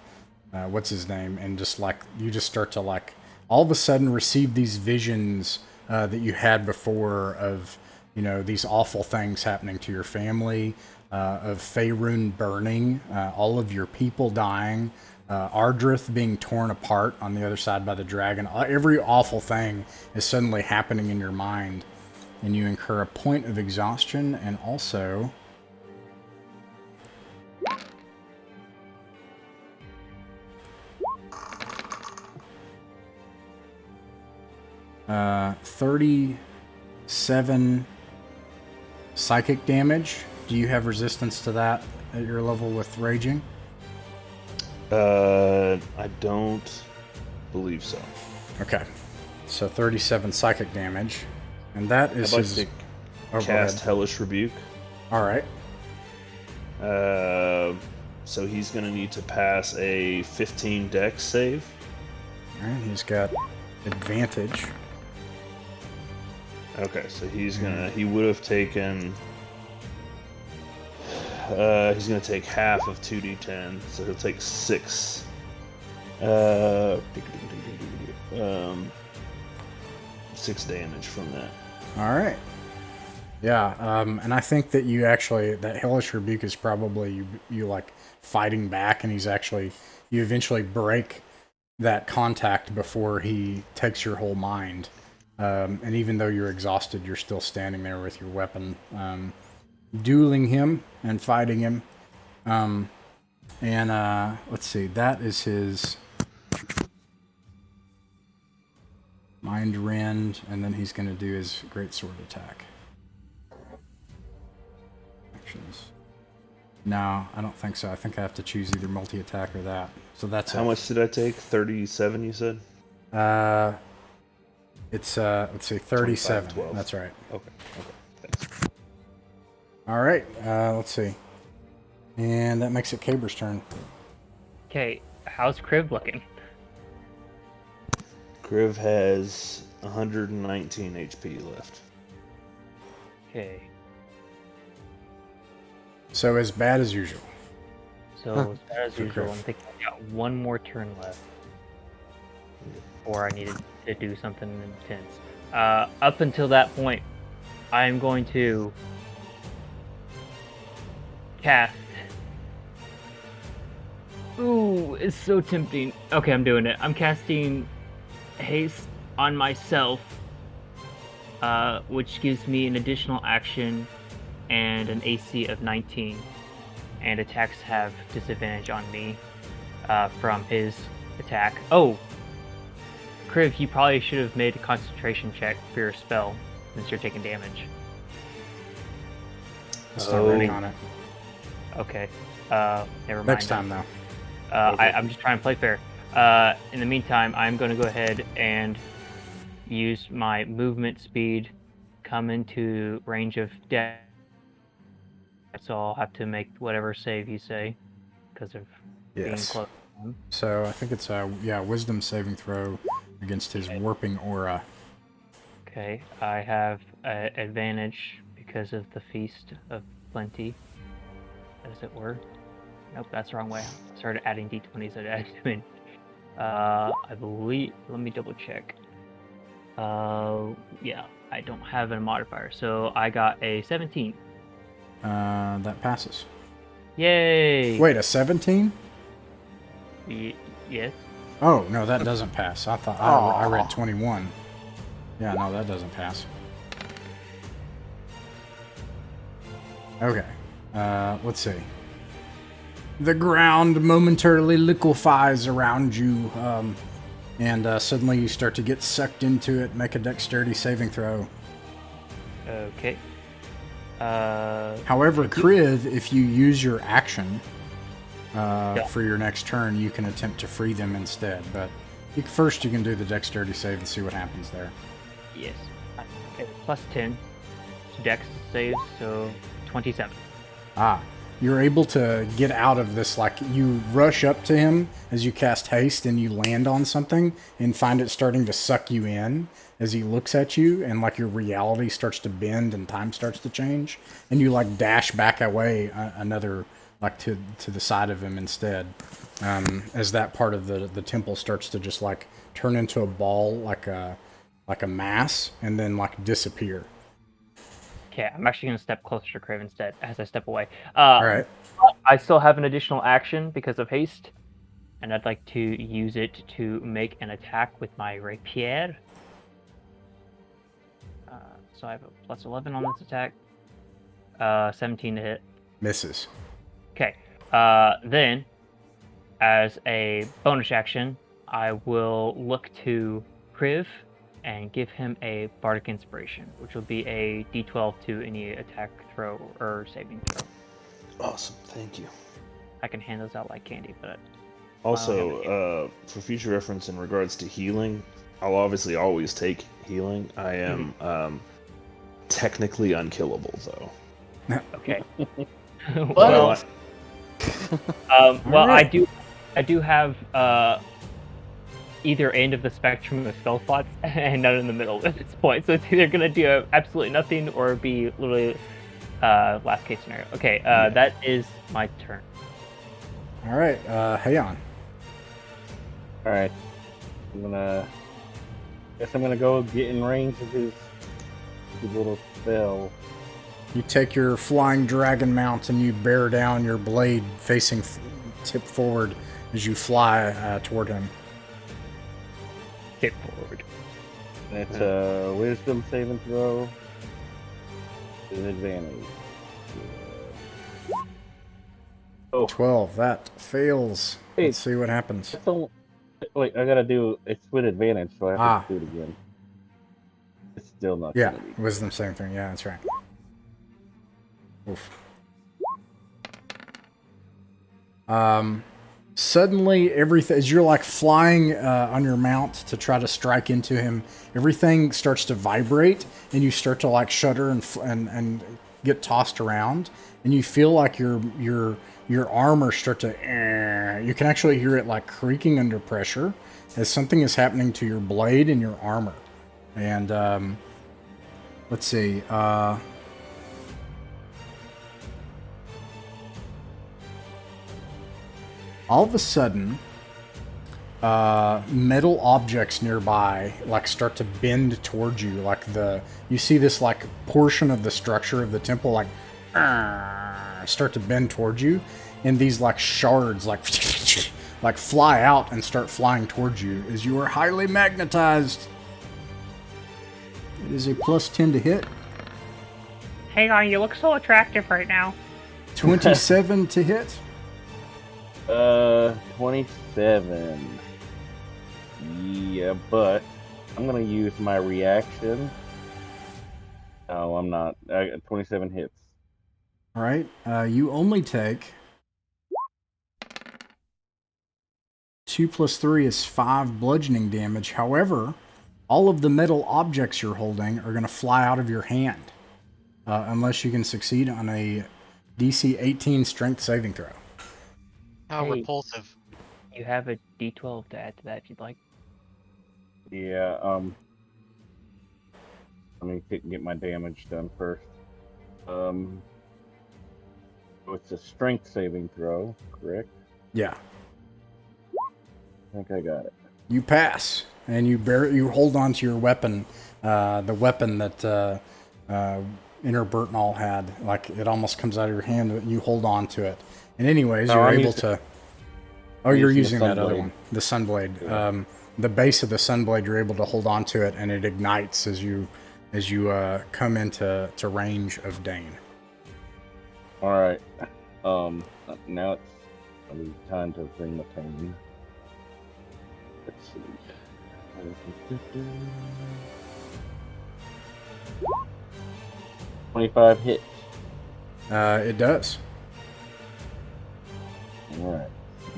what's his name, and just like you just start to like all of a sudden receive these visions that you had before of, you know, these awful things happening to your family, of Faerun burning, all of your people dying, Ardrith being torn apart on the other side by the dragon. Every awful thing is suddenly happening in your mind, and you incur a point of exhaustion, and also 37 psychic damage. Do you have resistance to that at your level with raging? I don't believe so. Okay. So 37 psychic damage. And that is I'd like his... to Oh, go cast ahead. Hellish Rebuke. Alright. So he's going to need to pass a 15 dex save. Alright, he's got advantage. Okay, so he's gonna. He would have taken. He's gonna take half of 2d10, so he'll take 6. 6 damage from that. Alright. Yeah, and I think that you actually, that Hellish Rebuke is probably you like fighting back, and he's actually, you eventually break that contact before he takes your whole mind. And even though you're exhausted, you're still standing there with your weapon, dueling him and fighting him. Let's see, that is his... Mind Rend, and then he's going to do his great sword attack. Actions. No, I don't think so. I think I have to choose either multi-attack or that. So that's How much did I take? 37, you said? It's let's see, 37. 12. That's right. Okay, thanks. All right. Let's see, and that makes it Caber's turn. Okay, how's Crib looking? Kriv has 119 HP left. Okay, So as bad as usual. so as For usual, Crib. I'm thinking I got one more turn left. Or I needed to do something intense. Up until that point, I am going to cast. Ooh, it's so tempting. Okay, I'm doing it. I'm casting haste on myself, which gives me an additional action and an AC of 19. And attacks have disadvantage on me from his attack. Oh! Kriv, you probably should have made a concentration check for your spell, since you're taking damage. Let's not running on it. Okay. Never mind. Next time, though. I'm just trying to play fair. In the meantime, I'm going to go ahead and use my movement speed, come into range of death. So I'll have to make whatever save you say, because of being Yes. close to him. So I think it's a wisdom saving throw against his warping aura. Okay, I have advantage because of the Feast of Plenty, as it were. Nope, that's the wrong way. I started adding d20s at admin. I believe. Let me double check. Yeah, I don't have a modifier, so I got a 17. That passes. Yay! Wait, a 17? Yes. Oh no, that doesn't pass. I thought I read 21. Yeah, no, that doesn't pass. Okay. Let's see. The ground momentarily liquefies around you, and suddenly you start to get sucked into it. Make a dexterity saving throw. Okay. However, Kriv, if you use your action for your next turn, you can attempt to free them instead. But first you can do the dexterity save and see what happens there. Yes. Okay, plus 10 to dex saves, so 27. You're able to get out of this, like, you rush up to him as you cast haste and you land on something and find it starting to suck you in as he looks at you, and like your reality starts to bend and time starts to change, and you like dash back away another, like to the side of him instead, as that part of the temple starts to just like turn into a ball, like a mass, and then like disappear. Okay, I'm actually going to step closer to Crave instead as I step away. All right. I still have an additional action because of haste, and I'd like to use it to make an attack with my rapier. So I have a plus 11 on this attack. 17 to hit. Misses. Okay. Then, as a bonus action, I will look to Kriv and give him a Bardic Inspiration, which will be a D12 to any attack throw or saving throw. Awesome, thank you. I can hand those out like candy, but Also, for future reference in regards to healing, I'll obviously always take healing. I am technically unkillable, though. okay. Well, Well, right. I do have either end of the spectrum of spell slots and none in the middle at this point. So it's either gonna do absolutely nothing or be literally last case scenario. Okay, that is my turn. All right, Heian. All right. Guess I'm gonna go get in range of his little spell. You take your flying dragon mount and you bear down your blade facing tip forward as you fly toward him. Hit forward. It's a wisdom saving throw with advantage. 12. That fails. Hey. Let's see what happens. Wait, I gotta do it's with advantage, so I have to do it again. still not Yeah, gonna be. wisdom same thing. Yeah, that's right. Oof. Suddenly, everything as you're like flying on your mount to try to strike into him, everything starts to vibrate, and you start to like shudder and get tossed around, and you feel like your armor start to. You can actually hear it like creaking under pressure as something is happening to your blade and your armor. And let's see. All of a sudden, metal objects nearby like start to bend towards you. Like you see this like portion of the structure of the temple like start to bend towards you, and these like shards like like fly out and start flying towards you as you are highly magnetized. It is a +10 to hit, Hang on, you look so attractive right now. 27 to hit. 27. Yeah, but I'm gonna use my reaction. No, I'm not. 27 hits. All right, you only take 2 + 3 is 5 bludgeoning damage. However, all of the metal objects you're holding are going to fly out of your hand unless you can succeed on a DC 18 strength saving throw. How Hey. repulsive. You have a D12 to add to that if you'd like. Yeah. Let me get my damage done first. So it's a strength saving throw, correct? Yeah. I think I got it. You pass, and you hold on to your weapon, the weapon that Inner Burtnall had. Like, it almost comes out of your hand, but you hold on to it. And anyways, No, you're I'm able using- to... Oh, you're using using the that other Sunblade. one, the Sunblade. Yeah. The base of the Sunblade, you're able to hold on to it, and it ignites as you come into range of Dain. All right. Now it's time to bring the pain. Let's see. 25 hits. It does. All right.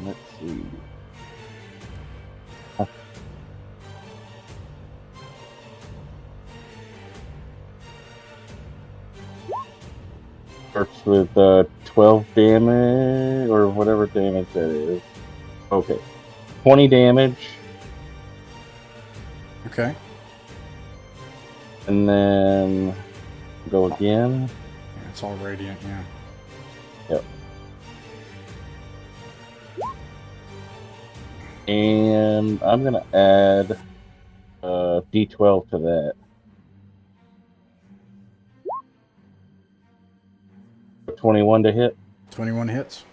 Let's see. Starts with 12 damage or whatever damage that is. Okay. 20 damage. Okay. And then go again. Yeah, it's all radiant, yeah. Yep. And I'm gonna add D12 to that. 21 to hit. 21 hits.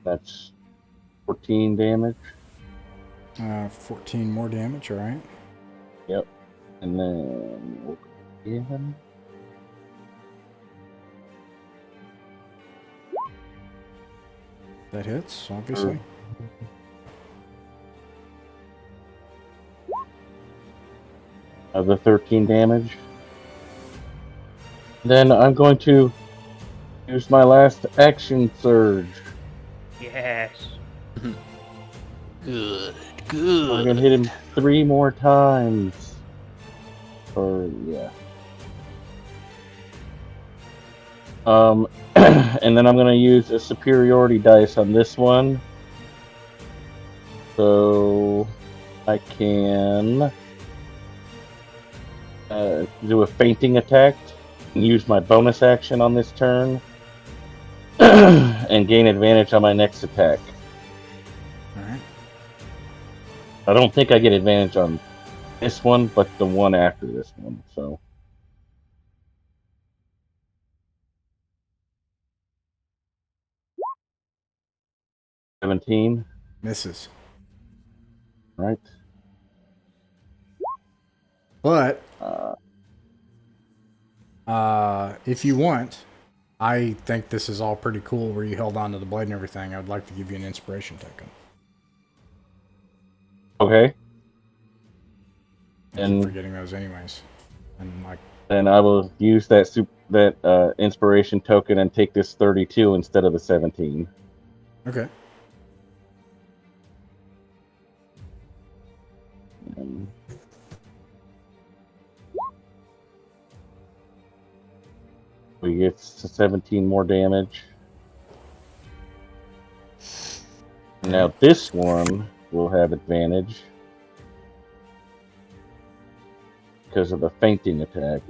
That's 14 damage. 14 more damage, all right. Yep. And then we'll go again. That hits, obviously. The 13 damage. Then I'm going to use my last action surge. Yes. Good, I'm good. gonna hit him 3 more times. Yeah. And then I'm gonna use a superiority dice on this one. So I can do a fainting attack and use my bonus action on this turn and gain advantage on my next attack. All right. I don't think I get advantage on this one, but the one after this one. So 17, Misses. right? But Uh, if you want, I think this is all pretty cool where you held on to the blade and everything. I would like to give you an inspiration token. Okay. I keep And forgetting those anyways. And like, then I will use that inspiration token and take this 32 instead of the 17. okay. And we get 17 more damage. Now this one will have advantage because of the fainting attack.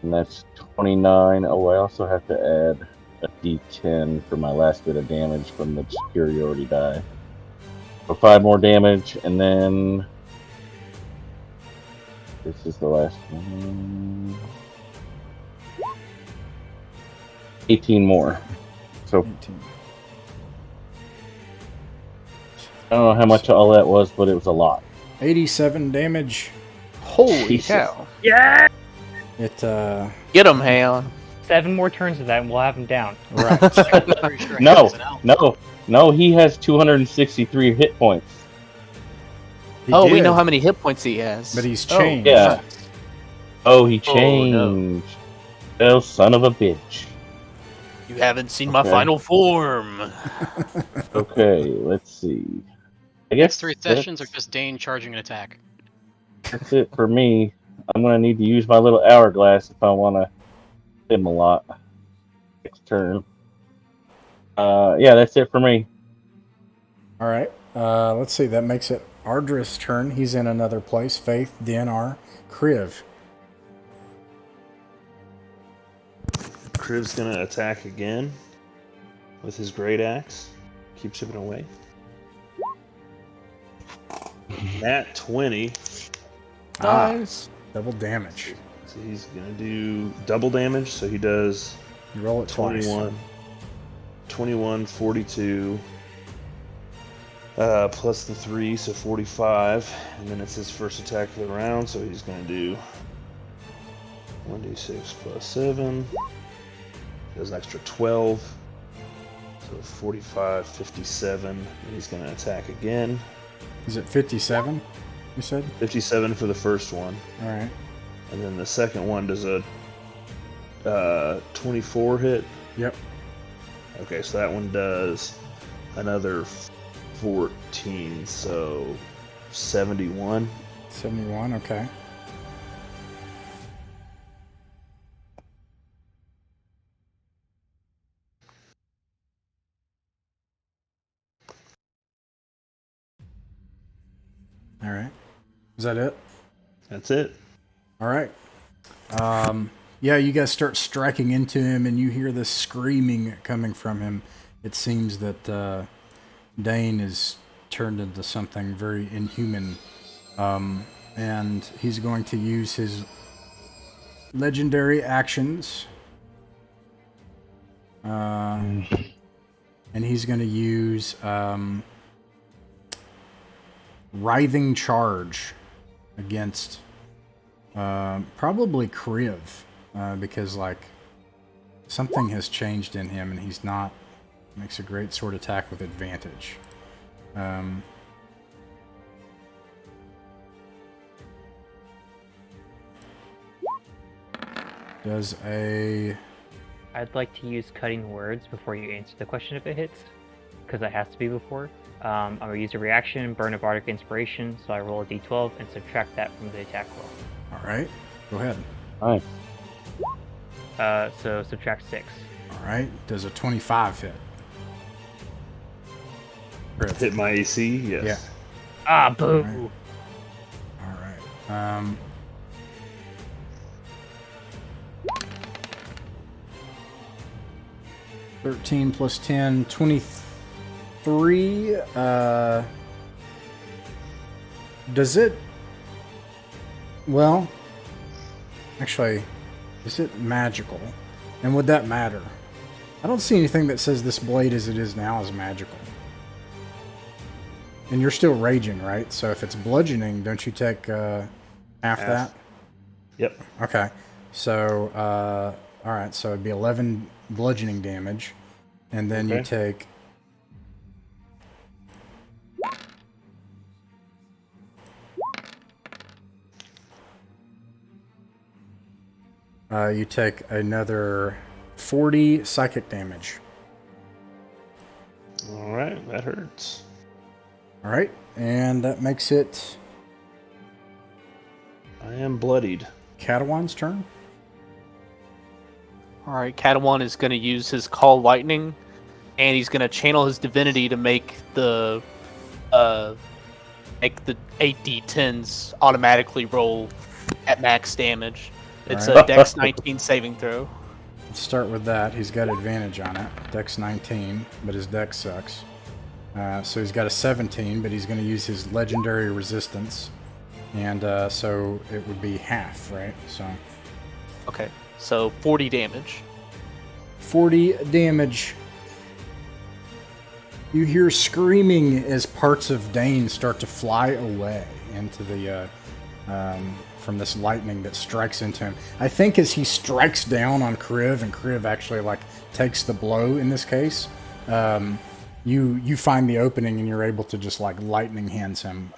And that's 29. Oh, I also have to add a d10 for my last bit of damage from the superiority die. So 5 more damage, and then this is the last one. 18 more. So 18. I don't know how much all that was, but it was a lot. 87 damage. Holy Jesus. cow! Yeah. It, Get him, Haon. 7 more turns of that, and we'll have him down. right. Pretty sure he No, has an elf. no, he has 263 hit points. He Oh, we did, know how many hit points he has. But he's Oh, changed. Yeah. Oh, he Oh, no. changed. Oh, son of a bitch. You haven't seen my Okay. final form. Okay, let's see. I Next guess 3 sessions are just Dain charging an attack. that's it for me. I'm gonna need to use my little hourglass if I want to hit him a lot next turn. Yeah, that's it for me. All right. Let's see. That makes it Ardris' turn. He's in another place. Faith, DNR, Kriv. Kriv's gonna attack again with his great axe. Keep chipping away. Nat 20. Nice. Double damage. So he's gonna do double damage. So he does You roll it twice. 21, 42, plus the 3, so 45. And then it's his first attack of the round, so he's gonna do 1d6 plus 7. Does an extra 12. So 45, 57. And he's gonna attack again. Is it 57? You said? 57 for the first one. All right. And then the second one does a 24 hit. Yep. Okay, so that one does another 14, so 71. 71. Okay. All right. Is that it? That's it. All right. Yeah, you guys start striking into him, and you hear this screaming coming from him. It seems that Dain is turned into something very inhuman, and he's going to use his legendary actions, and he's going to use Writhing Charge against probably Kriv, because like something has changed in him and he's not. Makes a great sword attack with advantage. Does a I'd like to use cutting words before you answer the question if it hits, because that has to be before. I'm going to use a reaction, burn a bardic inspiration, so I roll a d12 and subtract that from the attack roll. all right? Go ahead. Nice. So subtract 6. All right. Does a 25 hit? Kriv. Hit my AC? Yes. Yeah. Ah, boo! Right. All right. 13 plus 10, 23. Does it? Well, actually, is it magical? And would that matter? I don't see anything that says this blade as it is now is magical. And you're still raging, right? So if it's bludgeoning, don't you take Half Half. that? Yep. Okay. So, all right. So it'd be 11 bludgeoning damage. And then you Okay. take... you take another 40 psychic damage. All right, that hurts. All right. And that makes it I am bloodied. Catawan's turn. All right, Katawan is going to use his Call Lightning, and he's going to channel his divinity to make the 8d10s automatically roll at max damage. It's Alright. a Dex 19 saving throw. Let's start with that. He's got advantage on it. Dex 19, but his dex sucks. So he's got a 17, but he's going to use his legendary resistance. And so it would be half, right? So Okay, so 40 damage. 40 damage. You hear screaming as parts of Dain start to fly away into the from this lightning that strikes into him. I think as he strikes down on Kriv, and Kriv actually like takes the blow in this case, you find the opening and you're able to just like lightning hands him,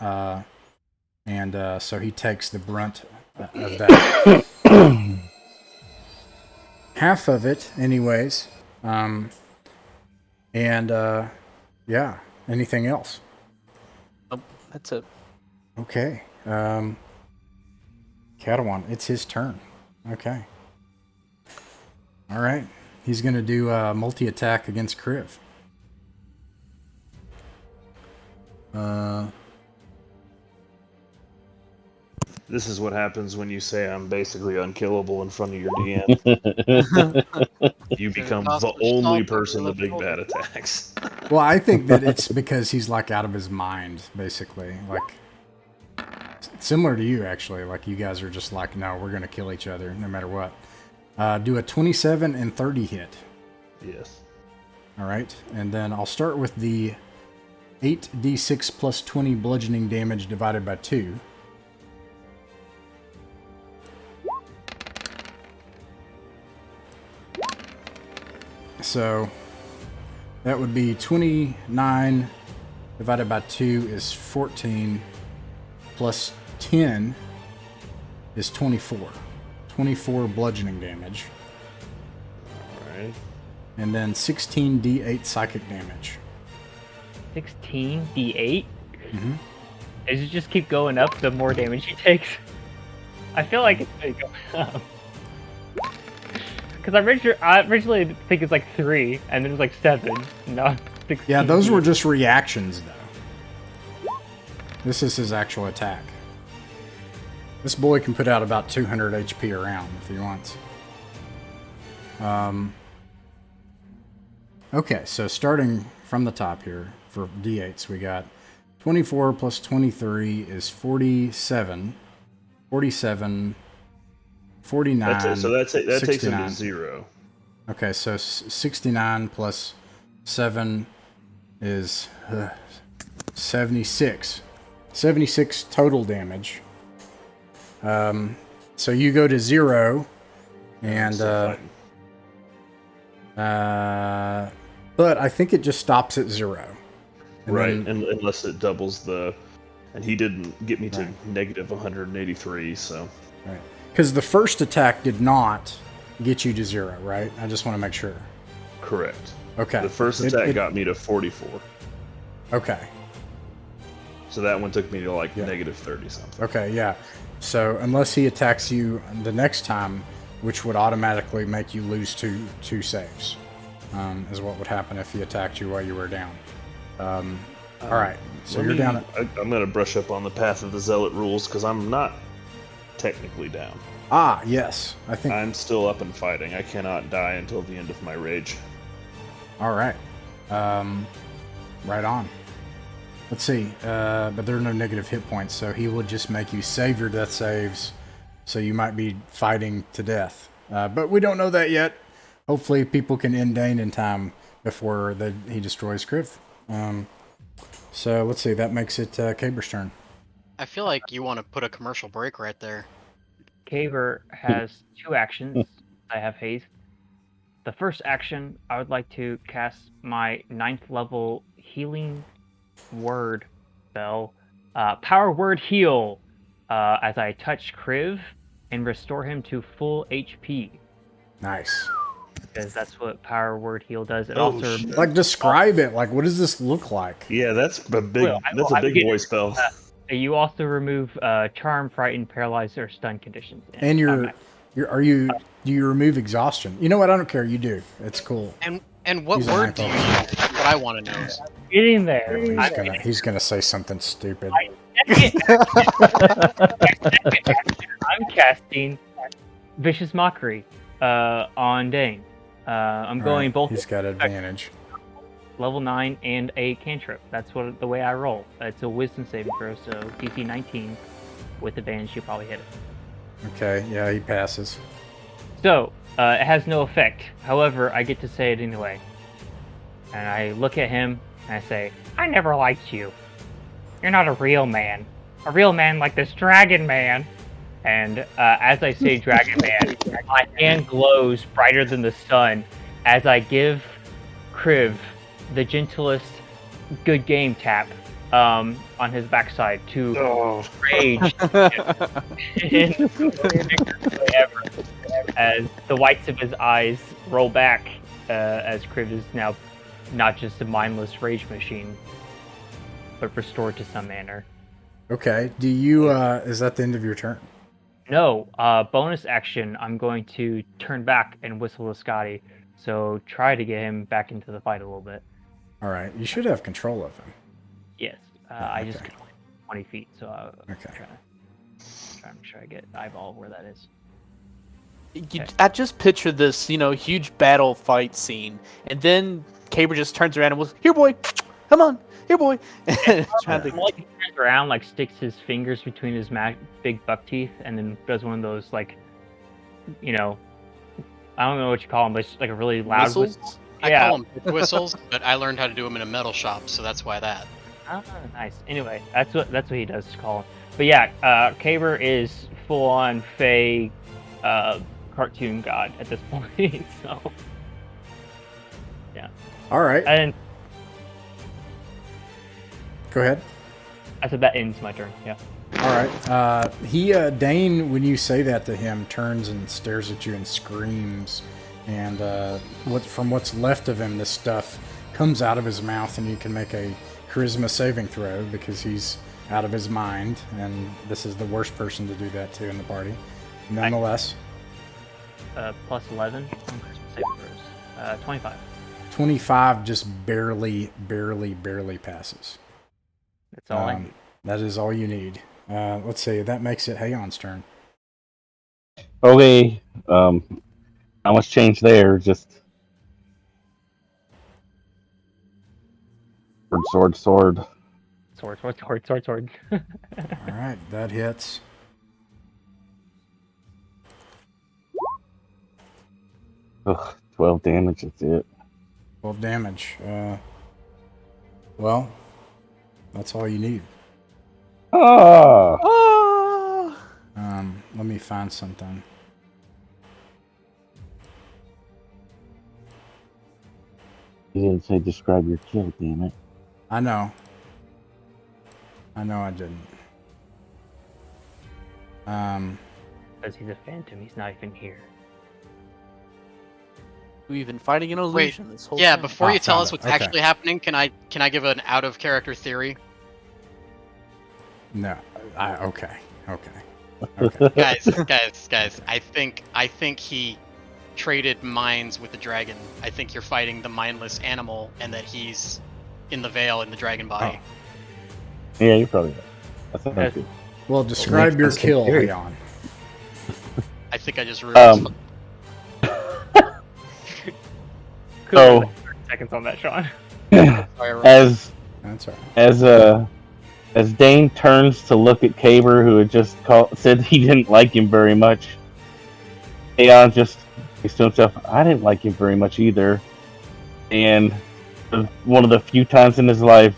and so he takes the brunt of that. Half of it, anyways. Yeah. Anything else? Oh, that's it. Okay. Katawan, it's his turn. Okay. All right. He's going to do a multi-attack against Kriv. This is what happens when you say I'm basically unkillable in front of your DM. You become the only person to make bad attacks. Well, I think that it's because he's like out of his mind, basically. Like, similar to you, actually. Like, you guys are just like, no, we're going to kill each other no matter what. Do a 27 and 30 hit. Yes. All right. And then I'll start with the 8d6 plus 20 bludgeoning damage divided by 2. So that would be 29 divided by 2 is 14 plus 10 is 24. 24 bludgeoning damage. Alright. And then 16d8 psychic damage. 16 d8. Mm-hmm. Does it just keep going up the more damage he takes? I feel like it's going to go up. Because I originally think it's like 3, and then it was like 7. No, 16. Yeah, those were just reactions, though. This is his actual attack. This boy can put out about 200 HP a round if he wants. Okay, so starting from the top here, for D8s, we got 24 plus 23 is 47. 47, 49, That's it. So that takes him 69. to 0. Okay, so 69 plus 7 is 76. 76 total damage. So you go to 0, and but I think it just stops at 0. And Right, then- unless it doubles the... And he didn't get me to Right. negative 183, so... Right. Because the first attack did not get you to 0, right? I just want to make sure. Correct. Okay. The first attack got me to 44. Okay. So that one took me to like Yeah. negative 30 something. Okay, yeah. So unless he attacks you the next time, which would automatically make you lose two saves, is what would happen if he attacked you while you were down. All right. So you're down at... I'm going to brush up on the Path of the Zealot rules because I'm not technically down. Ah, yes. I think... I'm still up and fighting. I cannot die until the end of my rage. All right. Right on. Let's see. But there are no negative hit points, so he will just make you save your death saves, so you might be fighting to death. But we don't know that yet. Hopefully people can end Dain in time before he destroys Kriv. So let's see. That makes it Caber's turn. I feel like you want to put a commercial break right there. Caver has 2 actions. I have haste. The first action, I would like to cast my 9th level healing word spell, Power Word Heal, as I touch Kriv and restore him to full HP. Nice. Because that's what Power Word Heal does. It Oh, also shit. Like, describe it. Like, what does this look like? Yeah, that's a big. Well, That's a big boy spell. You also remove Charm, Frighten, Paralyze, or Stun conditions. And do you remove exhaustion? You know what? I don't care. You do. It's cool. And what He's a word ninth do you level. use? That's what I want to know. Getting there. He's gonna say something stupid. I'm casting Vicious Mockery on Dain. I'm going Right, both He's got advantage. level 9 and a cantrip. That's the way I roll. It's a Wisdom saving throw, so DC 19 with advantage, you probably hit it. Okay, yeah, he passes. So it has no effect. However, I get to say it anyway. And I look at him and I say, "I never liked you. You're not a real man. A real man like this dragon man." And as I say dragon man, my hand glows brighter than the sun as I give Kriv the gentlest good game tap on his backside to rage in ever, as the whites of his eyes roll back as Kriv is now not just a mindless rage machine, but restored to some manner. Okay, do you, is that the end of your turn? No, bonus action, I'm going to turn back and whistle to Scotty, so try to get him back into the fight a little bit. Alright, you should have control of him. Yes, I just okay. got 20 feet, so I'm Okay. trying to make sure I get eyeball where that is. I just picture this, huge battle fight scene, and then Caber just turns around and was, "Here, boy, come on, here, boy." Trying to- Like, he turns around, like sticks his fingers between his big buck teeth, and then does one of those, like, I don't know what you call them, but it's like a really loud Whistles? whistle. I Yeah. call them whistles, but I learned how to do them in a metal shop, so that's why that. Ah, nice. Anyway, that's what he does call him. But yeah, Caber is full on Fey cartoon god at this point. So yeah. Alright, And go ahead. I said that ends my turn. Yeah. Alright, Dain, when you say that to him, turns and stares at you and screams. And from what's left of him, this stuff comes out of his mouth, and you can make a charisma saving throw because he's out of his mind, and this is the worst person to do that to in the party. Nonetheless, Plus 11 on Christmas saving throws. 25. 25 just barely passes. That's all I need. That is all you need. Let's see, that makes it Hayon's turn. Okay, not much change there. Just sword. Sword. Alright, that hits. Ugh, 12 damage. That's it. 12 damage. Well, that's all you need. Ah, Let me find something. you didn't say describe your kill. Damn it. I know I didn't. Because he's a phantom, he's not even here. We've been fighting an illusion this whole Yeah, time. before you tell found us it. what's Okay. actually happening, can I give an out of character theory? No. Okay. guys, I think he traded minds with the dragon. I think you're fighting the mindless animal, and that he's in the veil in the dragon body. Yeah, you're probably right. That sounds Yes. good. Well, describe your sense in kill, theory. Hayon. I think I just realized. Could So- have 30 seconds on that, Sean. Sorry, Ron. As That's all right. as Dain turns to look at Caber, who had just said he didn't like him very much, Aeon just thinks to himself, "I didn't like him very much either." And one of the few times in his life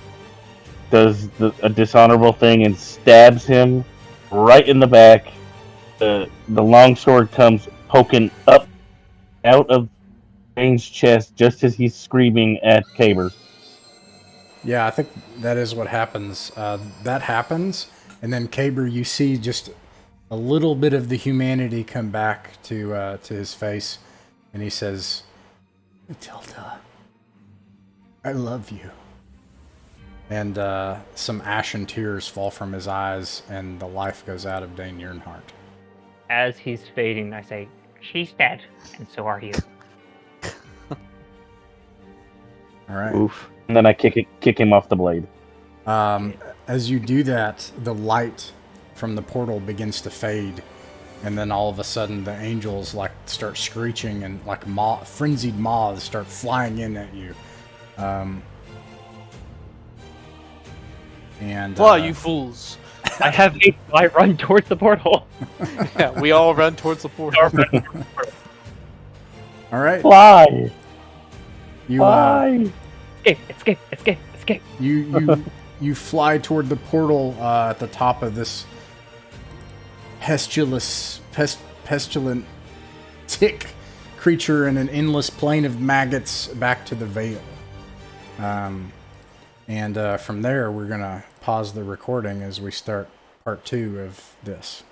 does a dishonorable thing and stabs him right in the back. The longsword comes poking up out of Dane's chest just as he's screaming at Caber. Yeah, I think that is what happens. That happens, and then Caber, you see just a little bit of the humanity come back to his face, and he says, "Matilda, I love you." And some ashen tears fall from his eyes, and the life goes out of Dain Yurnheart. As he's fading, I say, "She's dead, and so are you." All right. Oof. And then I kick him off the blade. As you do that, the light from the portal begins to fade, and then all of a sudden the angels like start screeching, and like frenzied moths start flying in at you. And Fly, you fools! I have haste, so I run towards the portal. Yeah, we all run towards the portal. all right, Fly! you Fly! Escape. you fly toward the portal at the top of this pestilent tick creature in an endless plain of maggots back to the Vale. And from there, we're going to pause the recording as we start part 2 of this.